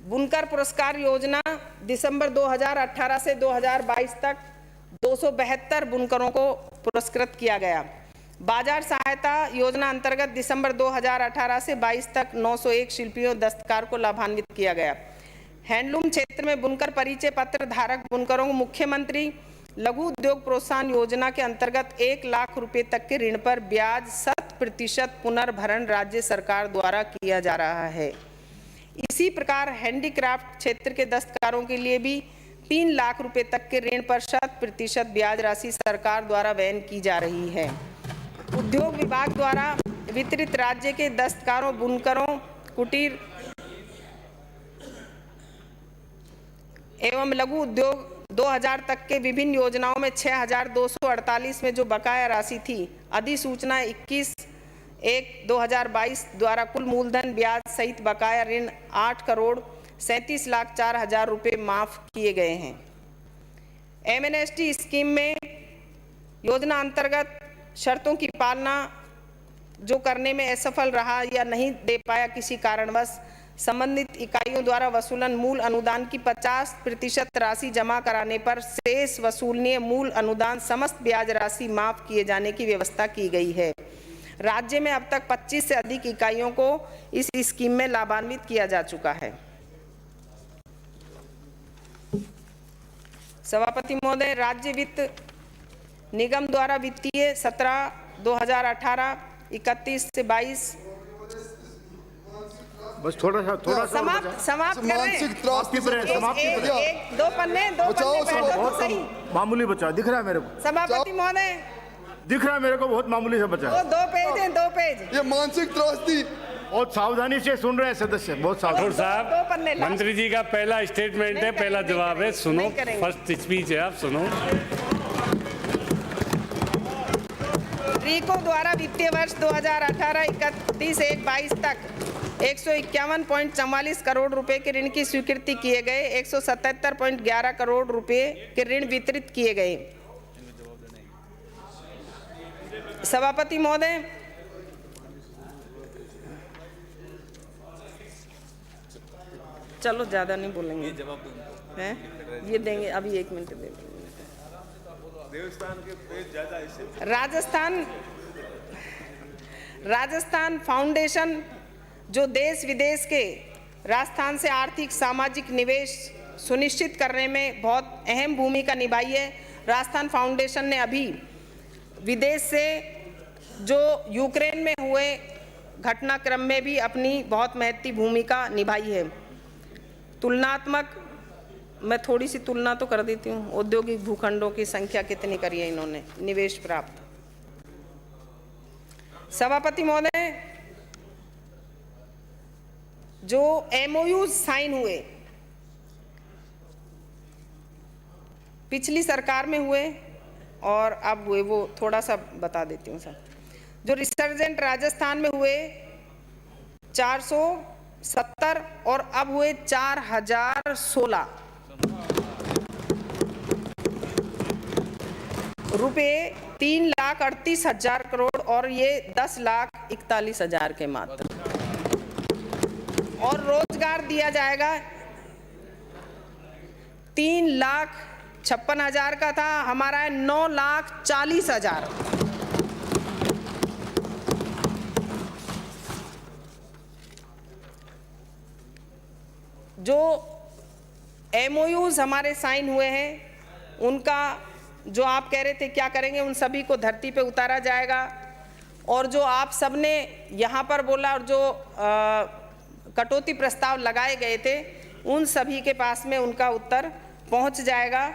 बुनकर पुरस्कार योजना दिसंबर 2018 से 2022 तक 272 बुनकरों को पुरस्कृत किया गया। बाजार सहायता योजना अंतर्गत दिसंबर 2018 से 22 तक 901 शिल्पियों दस्तकार को लाभान्वित किया गया। हैंडलूम क्षेत्र में बुनकर परिचय पत्र धारक बुनकरों को मुख्यमंत्री लघु उद्योग प्रोत्साहन योजना के अंतर्गत 1 लाख रुपए तक के ऋण पर ब्याज 100% पुनर्भरण राज्य सरकार द्वारा किया जा रहा है। इसी प्रकार हैंडीक्राफ्ट क्षेत्र के दस्तकारों के लिए भी 3 लाख रुपए तक के ऋण पर 100% ब्याज राशि सरकार द्वारा वहन की जा रही है। उद्योग विभाग द्वारा वितरित राज्य के दस्तकारों, बुनकरों, कुटीर एवं लघु उद्योग 2000 तक के विभिन्न योजनाओं में 6248 में जो बकाया राशि थी, अधिसूचना 21/1/2022 द्वारा कुल मूलधन ब्याज सहित बकाया ऋण 8 करोड़ 37,04,000 रुपये माफ किए गए हैं। एमएनएसटी स्कीम में योजना अंतर्गत शर्तों की पालना जो करने में असफल रहा या नहीं दे पाया किसी कारणवश, संबंधित इकाइयों द्वारा वसूलन मूल अनुदान की 50% राशि जमा कराने पर शेष वसूलनीय मूल अनुदान समस्त ब्याज राशि माफ किए जाने की व्यवस्था की गई है। राज्य में अब तक 25 से अधिक इकाइयों को इस स्कीम में लाभान्वित किया जा चुका है। सभापति महोदय, राज्य वित्त निगम द्वारा वित्तीय 17-2018 31 से 22 बस थोड़ा सा समाप्त कर रहे मानसिक हैं। त्रास एक दो पन्ने बैठो तो सही। मामूली बचा दिख रहा है मेरे को, सभापति महोदय, दिख रहा है मेरे को, बहुत मामूली सा बचा वो है। 2 पेज हैं, 2 पेज। ये मानसिक त्रासदी। बहुत सावधानी से सुन रहे हैं सदस्य, बहुत सावधानी। ठाकुर दो पन्ने साहब, लास्ट। मंत्री जी का पहला स्टेटमेंट है, पहला जवाब है, सुनो। नहीं करेंगे। फर्स्ट स्पीच है, आप सुनो। रीको द्वारा वित्तीय वर्ष 2018-31-1-22 तक 151.44 करोड़ रुपए के ऋण की स्वीकृति किए गए। 177.11 करोड़ रुपए के ऋण वितरित किए गए। सभापति महोदय, चलो ज्यादा नहीं बोलेंगे, हैं ये देंगे अभी, 1 मिनट दे देंगे। राजस्थान फाउंडेशन जो देश विदेश के राजस्थान से आर्थिक सामाजिक निवेश सुनिश्चित करने में बहुत अहम भूमिका निभाई है। राजस्थान फाउंडेशन ने अभी विदेश से जो यूक्रेन में हुए घटनाक्रम में भी अपनी बहुत महत्वपूर्ण भूमिका निभाई है। तुलनात्मक, मैं थोड़ी सी तुलना तो कर देती हूँ। औद्योगिक भूखंडों की संख्या कितनी करी है इन्होंने निवेश प्राप्त। सभापति महोदय, जो एमओयू साइन हुए पिछली सरकार में हुए और अब हुए, वो थोड़ा सा बता देती हूँ सर। जो रिसर्जेंट राजस्थान में हुए 470 और अब हुए 4016 रुपये, 3,38,000 करोड़ और ये 10,41,000 के मात्र। और रोजगार दिया जाएगा 3,56,000 का था, हमारा है 9,40,000। जो एमओयूज हमारे साइन हुए हैं उनका जो आप कह रहे थे क्या करेंगे, उन सभी को धरती पे उतारा जाएगा। और जो आप सबने यहाँ पर बोला और जो कटौती प्रस्ताव लगाए गए थे उन सभी के पास में उनका उत्तर पहुँच जाएगा।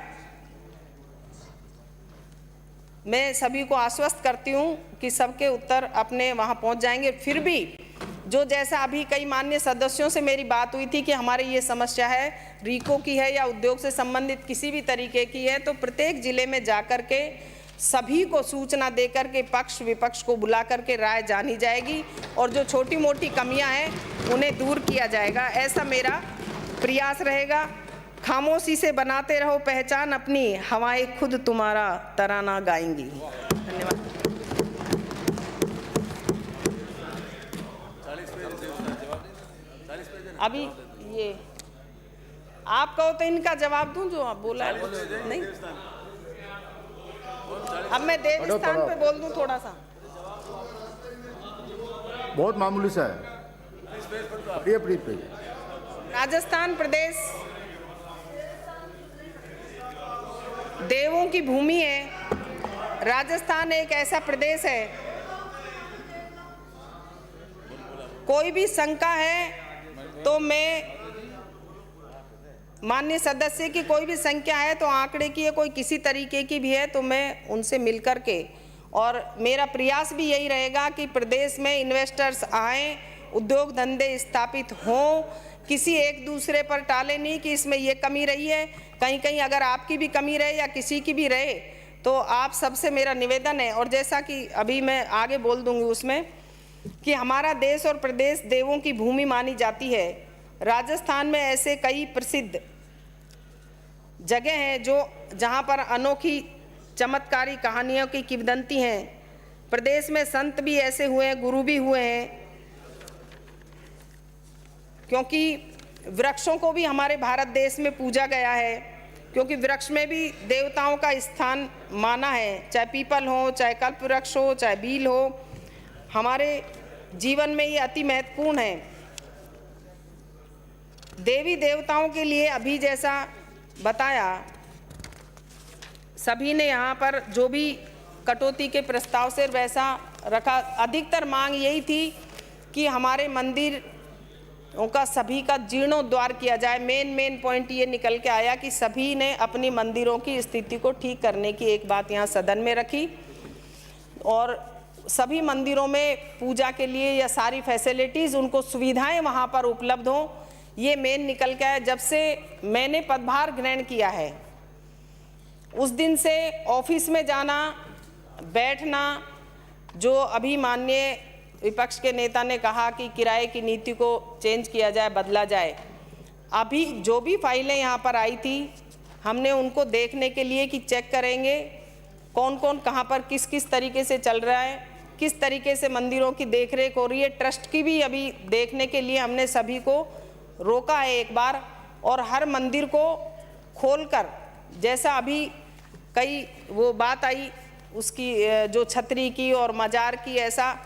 मैं सभी को आश्वस्त करती हूँ कि सबके उत्तर अपने वहाँ पहुँच जाएंगे। फिर भी जो जैसा अभी कई माननीय सदस्यों से मेरी बात हुई थी कि हमारी ये समस्या है, रीको की है या उद्योग से संबंधित किसी भी तरीके की है, तो प्रत्येक जिले में जाकर के सभी को सूचना देकर के पक्ष विपक्ष को बुला करके राय जानी जाएगी और जो छोटी मोटी कमियां हैं उन्हें दूर किया जाएगा, ऐसा मेरा प्रयास रहेगा। खामोशी से बनाते रहो पहचान अपनी, हवाएं खुद तुम्हारा तराना गाएंगी। धन्यवाद। अभी ये आप कहो तो इनका जवाब दूं जो आप बोला है? नहीं, अब मैं देवस्थान पे बोल दूं थोड़ा सा। बहुत मामूली सा है। राजस्थान प्रदेश देवों की भूमि है। राजस्थान एक ऐसा प्रदेश है, कोई भी शंका है तो मैं माननीय सदस्य की कोई भी संख्या है तो आंकड़े की है, कोई किसी तरीके की भी है तो मैं उनसे मिलकर के, और मेरा प्रयास भी यही रहेगा कि प्रदेश में इन्वेस्टर्स आएं, उद्योग धंधे स्थापित हों, किसी एक दूसरे पर टाले नहीं कि इसमें ये कमी रही है। कहीं कहीं अगर आपकी भी कमी रहे या किसी की भी रहे तो आप सबसे मेरा निवेदन है, और जैसा कि अभी मैं आगे बोल दूंगी उसमें, कि हमारा देश और प्रदेश देवों की भूमि मानी जाती है राजस्थान में ऐसे कई प्रसिद्ध जगह हैं जहां पर अनोखी चमत्कारी कहानियों की किंवदंती हैं। प्रदेश में संत भी ऐसे हुए हैं, गुरु भी हुए हैं, क्योंकि वृक्षों को भी हमारे भारत देश में पूजा गया है, क्योंकि वृक्ष में भी देवताओं का स्थान माना है। चाहे पीपल हो, चाहे कल्प वृक्ष हो, चाहे बील हो, हमारे जीवन में ये अति महत्वपूर्ण है। देवी देवताओं के लिए अभी जैसा बताया, सभी ने यहाँ पर जो भी कटौती के प्रस्ताव से वैसा रखा। अधिकतर मांग यही थी कि हमारे मंदिर उनका सभी का जीर्णोद्धार किया जाए। मेन पॉइंट ये निकल के आया कि सभी ने अपनी मंदिरों की स्थिति को ठीक करने की एक बात यहाँ सदन में रखी, और सभी मंदिरों में पूजा के लिए या सारी फैसिलिटीज़, उनको सुविधाएं वहाँ पर उपलब्ध हों, ये मेन निकल के आया। जब से मैंने पदभार ग्रहण किया है उस दिन से ऑफिस में जाना, बैठना, जो अभी माननीय विपक्ष के नेता ने कहा कि किराए की नीति को चेंज किया जाए, बदला जाए, अभी जो भी फाइलें यहाँ पर आई थी हमने उनको देखने के लिए कि चेक करेंगे कौन कौन कहाँ पर किस किस तरीके से चल रहा है, किस तरीके से मंदिरों की देखरेख हो रही है। ट्रस्ट की भी अभी देखने के लिए हमने सभी को रोका है एक बार, और हर मंदिर को खोलकर, जैसा अभी कई वो बात आई उसकी जो छतरी की और मजार की, ऐसा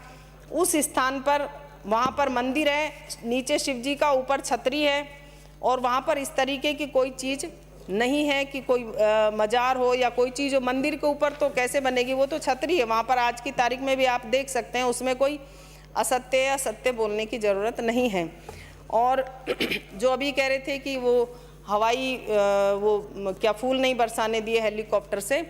उस स्थान पर वहाँ पर मंदिर है, नीचे शिव जी का, ऊपर छतरी है, और वहाँ पर इस तरीके की कोई चीज़ नहीं है कि कोई मजार हो या कोई चीज़ हो। मंदिर के ऊपर तो कैसे बनेगी, वो तो छतरी है। वहाँ पर आज की तारीख में भी आप देख सकते हैं, उसमें कोई असत्य या सत्य बोलने की ज़रूरत नहीं है। और जो अभी कह रहे थे कि वो हवाई वो क्या फूल नहीं बरसाने दिए हेलीकॉप्टर से,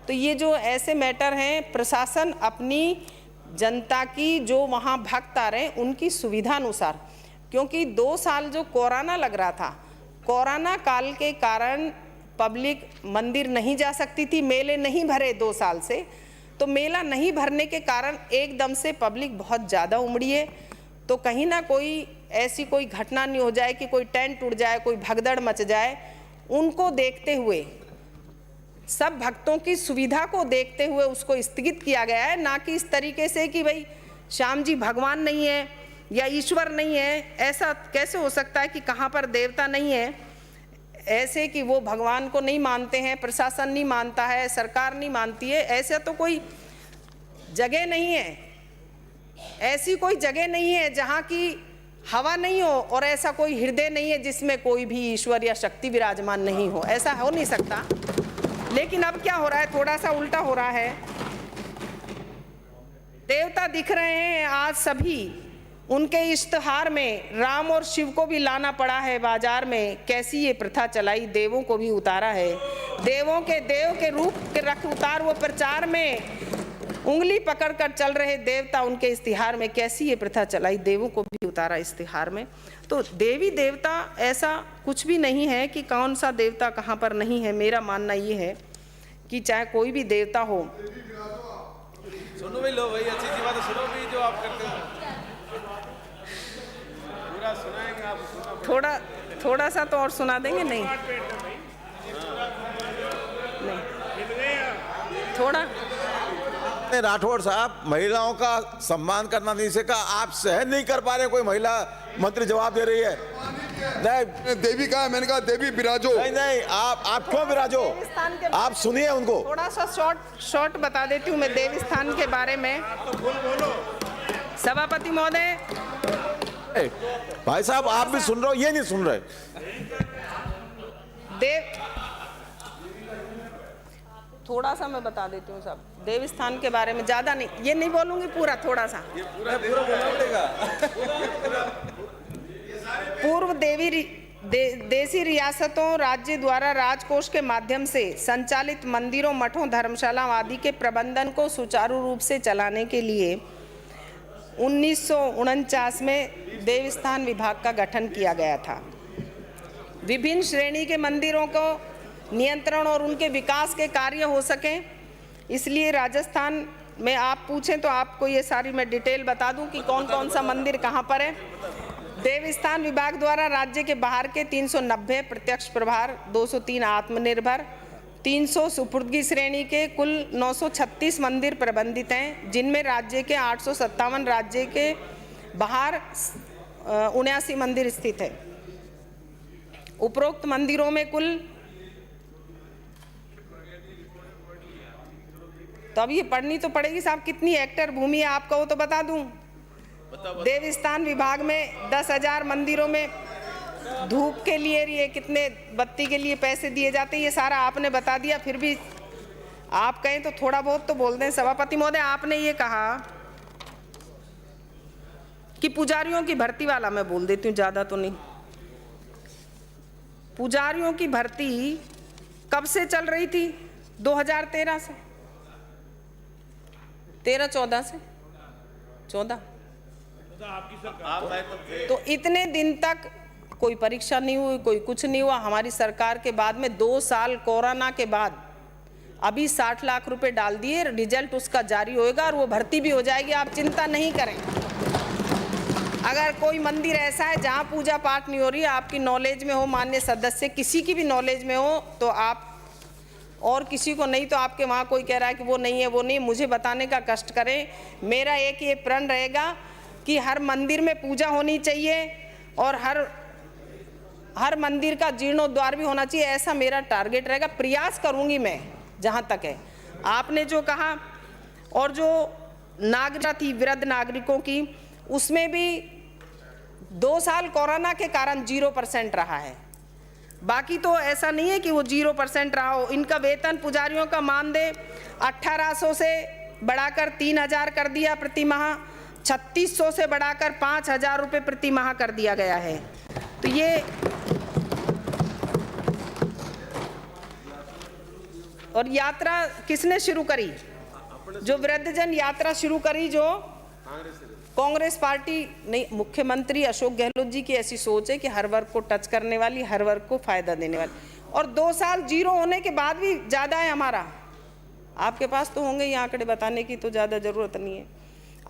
तो ये जो ऐसे मैटर हैं, प्रशासन अपनी जनता की जो वहाँ भक्त आ रहे हैं उनकी सुविधा अनुसार, क्योंकि 2 साल जो कोरोना लग रहा था, कोरोना काल के कारण पब्लिक मंदिर नहीं जा सकती थी, मेले नहीं भरे 2 साल से, तो मेला नहीं भरने के कारण एकदम से पब्लिक बहुत ज़्यादा उमड़ी है। तो कहीं ना कोई ऐसी कोई घटना नहीं हो जाए कि कोई टेंट उड़ जाए, कोई भगदड़ मच जाए। उनको देखते हुए, सब भक्तों की सुविधा को देखते हुए उसको स्थगित किया गया है, ना कि इस तरीके से कि भाई श्याम जी भगवान नहीं है या ईश्वर नहीं है। ऐसा कैसे हो सकता है कि कहाँ पर देवता नहीं है, ऐसे कि वो भगवान को नहीं मानते हैं, प्रशासन नहीं मानता है, सरकार नहीं मानती है। ऐसा तो कोई जगह नहीं है, ऐसी कोई जगह नहीं है जहाँ की हवा नहीं हो, और ऐसा कोई हृदय नहीं है जिसमें कोई भी ईश्वर या शक्ति विराजमान नहीं हो। ऐसा हो नहीं सकता। लेकिन अब क्या हो रहा है, थोड़ा सा उल्टा हो रहा है। देवता दिख रहे हैं आज सभी, उनके इश्तहार में राम और शिव को भी लाना पड़ा है बाजार में। कैसी ये प्रथा चलाई, देवों को भी उतारा है, देवों के देव के रूप के रख उतार, वो प्रचार में उंगली पकड़कर चल रहे देवता उनके इश्तिहार में, कैसी ये प्रथा चलाई, देवों को भी उतारा इश्तिहार में। तो देवी देवता ऐसा कुछ भी नहीं है कि कौन सा देवता कहाँ पर नहीं है। मेरा मानना ये है कि चाहे कोई भी देवता हो। सुनो भाई, लो भाई, अच्छी सी बात है, सुनो भी जो आप करते हो, पूरा सुनाएंगे आप। थोड़ा सा तो और सुना देंगे। नहीं थोड़ा। राठौड़ साहब, महिलाओं का सम्मान करना नहीं सीखा, आप सहन नहीं कर पा रहे, कोई महिला मंत्री जवाब दे रही है। नहीं, देवी कहा है, मैंने कहा देवी विराजो। नहीं, आप क्यों विराजो, आप सुनिए उनको। थोड़ा सा शॉर्ट बता देती हूँ मैं देव स्थान के बारे में। सभापति महोदय, भाई साहब आप भी सुन रहे हो, ये नहीं सुन रहे। थोड़ा सा मैं बता देती हूँ सब देव स्थान के बारे में, ज़्यादा नहीं, ये नहीं बोलूँगी पूरा, थोड़ा सा। पूर्व देशी रियासतों राज्य द्वारा राजकोष के माध्यम से संचालित मंदिरों, मठों, धर्मशाला आदि के प्रबंधन को सुचारू रूप से चलाने के लिए 1949 में देवस्थान विभाग का गठन किया गया था। विभिन्न श्रेणी के मंदिरों को नियंत्रण और उनके विकास के कार्य हो सकें, इसलिए राजस्थान में आप पूछें तो आपको ये सारी मैं डिटेल बता दूं कि कौन कौन सा मंदिर कहाँ पर है। देवस्थान विभाग द्वारा राज्य के बाहर के 390 प्रत्यक्ष प्रभार, 203 आत्मनिर्भर, 300 सुपुर्दगी श्रेणी के कुल 936 मंदिर प्रबंधित हैं, जिनमें राज्य के 857 राज्य के बाहर 79 मंदिर स्थित है। उपरोक्त मंदिरों में कुल, तो अब ये पढ़नी तो पड़ेगी साहब, कितनी हेक्टेयर भूमि है आपका वो तो बता दूं। देवस्थान विभाग में 10,000 मंदिरों में धूप के लिए ये कितने बत्ती के लिए पैसे दिए जाते हैं, ये सारा आपने बता दिया। फिर भी आप कहें तो थोड़ा बहुत तो बोल दें। सभापति महोदय, आपने ये कहा कि पुजारियों की भर्ती वाला, मैं बोल देती हूँ, ज़्यादा तो नहीं। पुजारियों की भर्ती कब से चल रही थी? 2013 से, 13-14 से, 14। तो इतने दिन तक कोई परीक्षा नहीं हुई, कोई कुछ नहीं हुआ। हमारी सरकार के बाद में 2 साल कोरोना के बाद अभी 60 लाख रुपए डाल दिए, रिजल्ट उसका जारी होएगा और वो भर्ती भी हो जाएगी, आप चिंता नहीं करें। अगर कोई मंदिर ऐसा है जहां पूजा पाठ नहीं हो रही, आपकी नॉलेज में हो, माननीय सदस्य किसी की भी नॉलेज में हो, तो आप, और किसी को नहीं तो आपके वहाँ कोई कह रहा है कि वो नहीं है, वो नहीं, मुझे बताने का कष्ट करें। मेरा एक ये प्रण रहेगा कि हर मंदिर में पूजा होनी चाहिए और हर मंदिर का जीर्णोद्वार भी होना चाहिए, ऐसा मेरा टारगेट रहेगा। प्रयास करूंगी मैं जहाँ तक है। आपने जो कहा, और जो नागरिकता थी वृद्ध नागरिकों की, उसमें भी 2 साल कोरोना के कारण 0% रहा है। बाकी तो ऐसा नहीं है कि वो 0% रहा हो। इनका वेतन, पुजारियों का मानदेय 1800 से बढ़ाकर 3000 कर दिया प्रति माह, 3600 से बढ़ाकर 5000 रुपये प्रति माह कर दिया गया है। तो ये, और यात्रा किसने शुरू करी? जो वृद्धजन यात्रा शुरू करी, जो कांग्रेस पार्टी नहीं, मुख्यमंत्री अशोक गहलोत जी की ऐसी सोच है कि हर वर्ग को टच करने वाली, हर वर्ग को फायदा देने वाली। और 2 साल 0 होने के बाद भी ज़्यादा है हमारा। आपके पास तो होंगे ये आंकड़े, बताने की तो ज़्यादा ज़रूरत नहीं है।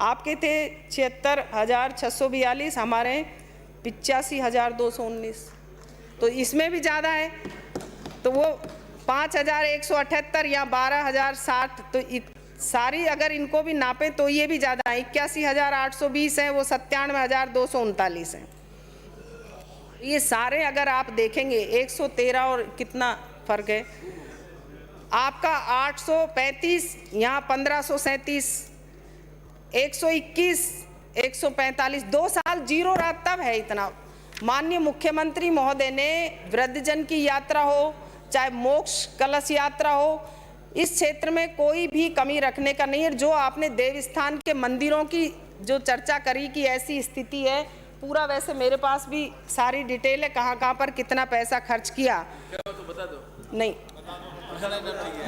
आपके थे 76,642, हमारे 85,219, तो इसमें भी ज़्यादा है। तो वो 5,178 या 12,060, तो सारी अगर इनको भी नापे तो ये भी ज़्यादा है। 81,820 है, वो 97,239 है। ये सारे अगर आप देखेंगे 113 और कितना फ़र्क है। आपका 835, यहाँ 1537, 121, 145, 2 साल 0 रहा, तब है इतना। माननीय मुख्यमंत्री महोदय ने वृद्धजन की यात्रा हो, चाहे मोक्ष कलश यात्रा हो, इस क्षेत्र में कोई भी कमी रखने का नहीं है। जो आपने देवस्थान के मंदिरों की जो चर्चा करी कि ऐसी स्थिति है, पूरा वैसे मेरे पास भी सारी डिटेल है, कहाँ कहाँ पर कितना पैसा खर्च किया, तो बता दो। नहीं,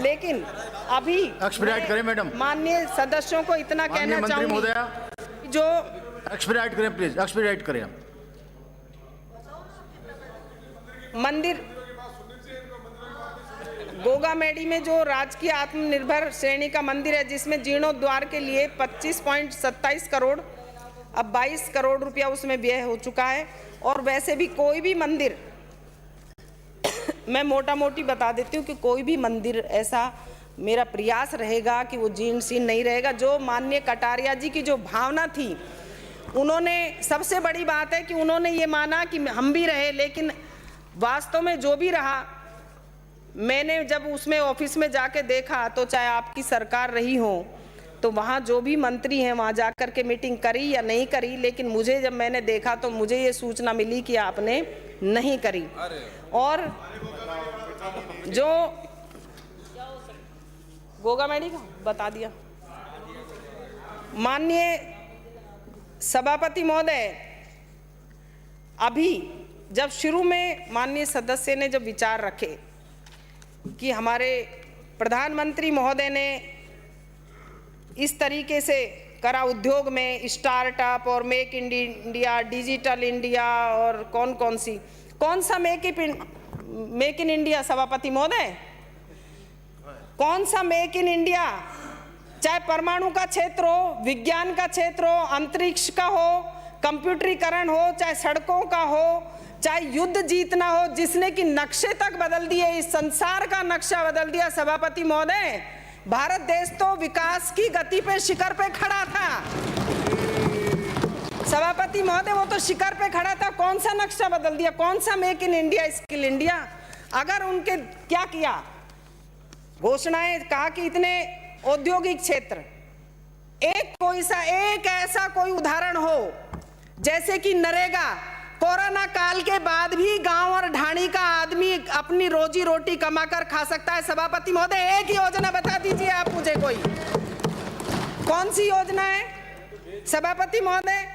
लेकिन अभी एक्सपेडाइट करें मैडम, माननीय सदस्यों को इतना कहना चाहूंगी, जो एक्सपेडाइट करें प्लीज, एक्सपेडाइट करें। मंदिर गोगामेडी में जो राजकीय आत्मनिर्भर श्रेणी का मंदिर है, जिसमें जीर्णोद्वार के लिए 25.27 करोड़, अब 22 करोड़ रुपया उसमें व्यय हो चुका है। और वैसे भी कोई भी मंदिर, मैं मोटा मोटी बता देती हूँ कि कोई भी मंदिर ऐसा मेरा प्रयास रहेगा कि वो जीर्ण शीर्ण नहीं रहेगा। जो माननीय कटारिया जी की जो भावना थी, उन्होंने, सबसे बड़ी बात है कि उन्होंने ये माना कि हम भी रहे, लेकिन वास्तव में जो भी रहा, मैंने जब उसमें ऑफिस में जाके देखा, तो चाहे आपकी सरकार रही हो, तो वहाँ जो भी मंत्री हैं वहाँ जाकर के मीटिंग करी या नहीं करी, लेकिन मुझे जब मैंने देखा तो मुझे ये सूचना मिली कि आपने नहीं करी। और जो गोगामेडी का बता दिया। माननीय सभापति महोदय, अभी जब शुरू में माननीय सदस्य ने जब विचार रखे कि हमारे प्रधानमंत्री महोदय ने इस तरीके से करा, उद्योग में स्टार्टअप और make in India, digital India, और कौन सा मेक इन इंडिया सभापति महोदय, कौन सा मेक इन इंडिया, चाहे परमाणु का क्षेत्र हो, विज्ञान का क्षेत्र हो, अंतरिक्ष का हो, कंप्यूटरीकरण हो, चाहे सड़कों का हो, चाहे युद्ध जीतना हो, जिसने कि नक्शे तक बदल दिए, इस संसार का नक्शा बदल दिया सभापति महोदय। भारत देश तो विकास की गति पे शिखर पे खड़ा था सभापति महोदय, वो तो शिखर पे खड़ा था। कौन सा नक्शा बदल दिया? कौन सा make in India, skill India? अगर उनके क्या किया, घोषणाएं, कहा कि इतने औद्योगिक क्षेत्र, एक ऐसा कोई उदाहरण हो जैसे कि नरेगा, कोरोना काल के बाद भी गांव और ढाणी का आदमी अपनी रोजी रोटी कमाकर खा सकता है। सभापति महोदय, एक योजना बता दीजिए आप मुझे, कोई कौन सी योजना है सभापति महोदय?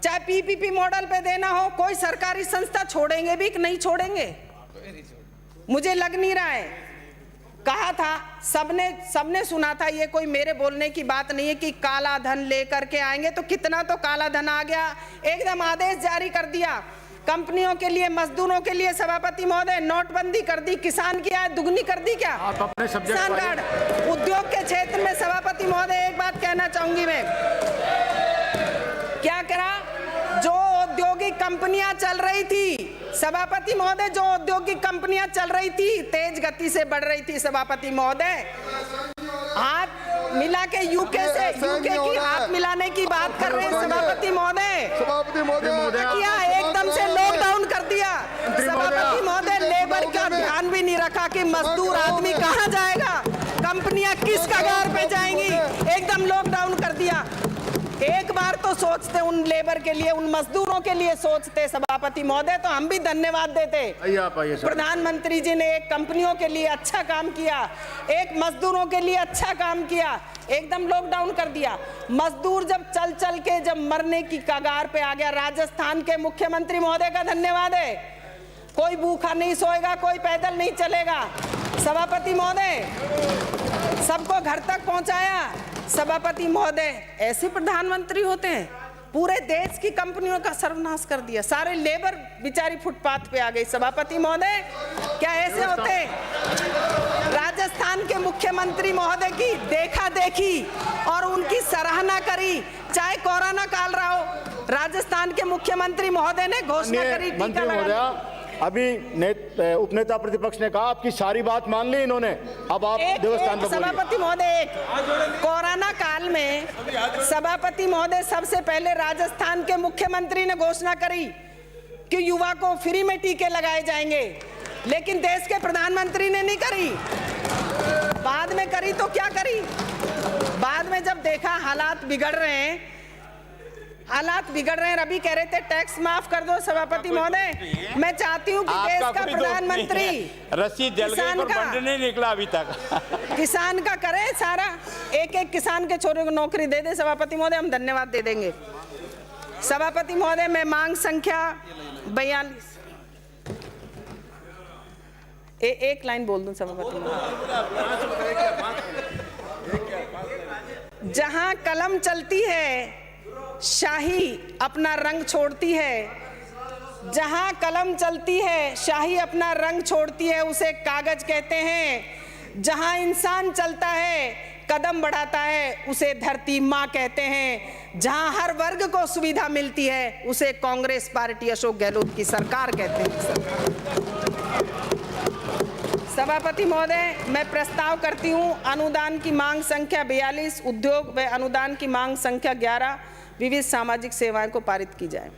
चाहे पीपीपी मॉडल पे देना हो, कोई सरकारी संस्था छोड़ेंगे भी कि नहीं छोड़ेंगे? मुझे लग नहीं रहा है। कहा था, सबने सुना था, ये कोई मेरे बोलने की बात नहीं है कि काला धन लेकर के आएंगे, तो कितना तो काला धन आ गया। एकदम आदेश जारी कर दिया कंपनियों के लिए, मजदूरों के लिए सभापति महोदय, नोटबंदी कर दी, किसान की आय दुगनी कर दी। क्या आप अपने सब्जेक्ट किसान कार्ड, उद्योग के क्षेत्र में सभापति महोदय एक बात कहना चाहूंगी मैं, क्या करा? जो औद्योगिक कंपनियां चल रही थी सभापति महोदय, जो औद्योगिक कंपनियां चल रही थी, तेज गति से बढ़ रही थी सभापति महोदय, हाथ मिला के यूके की हाथ मिलाने की बात कर रहे हैं सभापति महोदय। सभापति महोदय, किया एकदम से लॉकडाउन कर दिया सभापति महोदय, लेबर का ध्यान भी नहीं रखा कि मजदूर आदमी कहां जाएगा, कंपनियां किस कगार पे जाएंगी, एकदम लॉकडाउन कर दिया। एक बार तो सोचते उन लेबर के लिए, उन मजदूरों के लिए सोचते सभापति महोदय, तो हम भी धन्यवाद देते। प्रधानमंत्री जी ने एक कंपनियों के लिए अच्छा काम किया, एक मजदूरों के लिए अच्छा काम किया, एकदम लॉकडाउन कर दिया। मजदूर जब चल चल के जब मरने की कगार पे आ गया, राजस्थान के मुख्यमंत्री महोदय का धन्यवाद है, कोई भूखा नहीं सोएगा, कोई पैदल नहीं चलेगा सभापति महोदय, सबको घर तक पहुंचाया सभापति महोदय। ऐसे प्रधानमंत्री होते हैं? पूरे देश की कंपनियों का सर्वनाश कर दिया, सारे लेबर बेचारी फुटपाथ पे आ गई सभापति महोदय। क्या ऐसे होते? राजस्थान के मुख्यमंत्री महोदय की देखा देखी और उनकी सराहना करी, चाहे कोरोना काल रहा हो, राजस्थान के मुख्यमंत्री महोदय ने घोषणा करी टीका लगा। अभी उपनेता प्रतिपक्ष ने कहा आपकी सारी बात मान ली इन्होंने, अब आप देवस्थान पर सभापति महोदय, कोरोना काल में सभापति महोदय सबसे पहले राजस्थान के मुख्यमंत्री ने घोषणा करी कि युवा को फ्री में टीके लगाए जाएंगे, लेकिन देश के प्रधानमंत्री ने नहीं करी। बाद में करी तो क्या करी? बाद में जब देखा हालात बिगड़ रहे हैं, अभी कह रहे थे टैक्स माफ कर दो सभापति महोदय। मैं चाहती हूँ कि देश का प्रधानमंत्री रसीद जल गई पर फंड नहीं निकला अभी तक। किसान का करे सारा, एक एक किसान के छोरे को नौकरी दे दे सभापति महोदय, हम धन्यवाद दे देंगे सभापति महोदय। मैं मांग संख्या 42 एक लाइन बोल दूं सभापति महोदय। जहां कलम चलती है शाही अपना रंग छोड़ती है, जहां कलम चलती है शाही अपना रंग छोड़ती है, उसे कागज कहते हैं। जहां इंसान चलता है कदम बढ़ाता है, उसे धरती माँ कहते हैं। जहां हर वर्ग को सुविधा मिलती है, उसे कांग्रेस पार्टी अशोक गहलोत की सरकार कहते हैं। सभापति महोदय, मैं प्रस्ताव करती हूं अनुदान की मांग संख्या 42 उद्योग व अनुदान की मांग संख्या 11 विविध सामाजिक सेवाएं को पारित की जाए।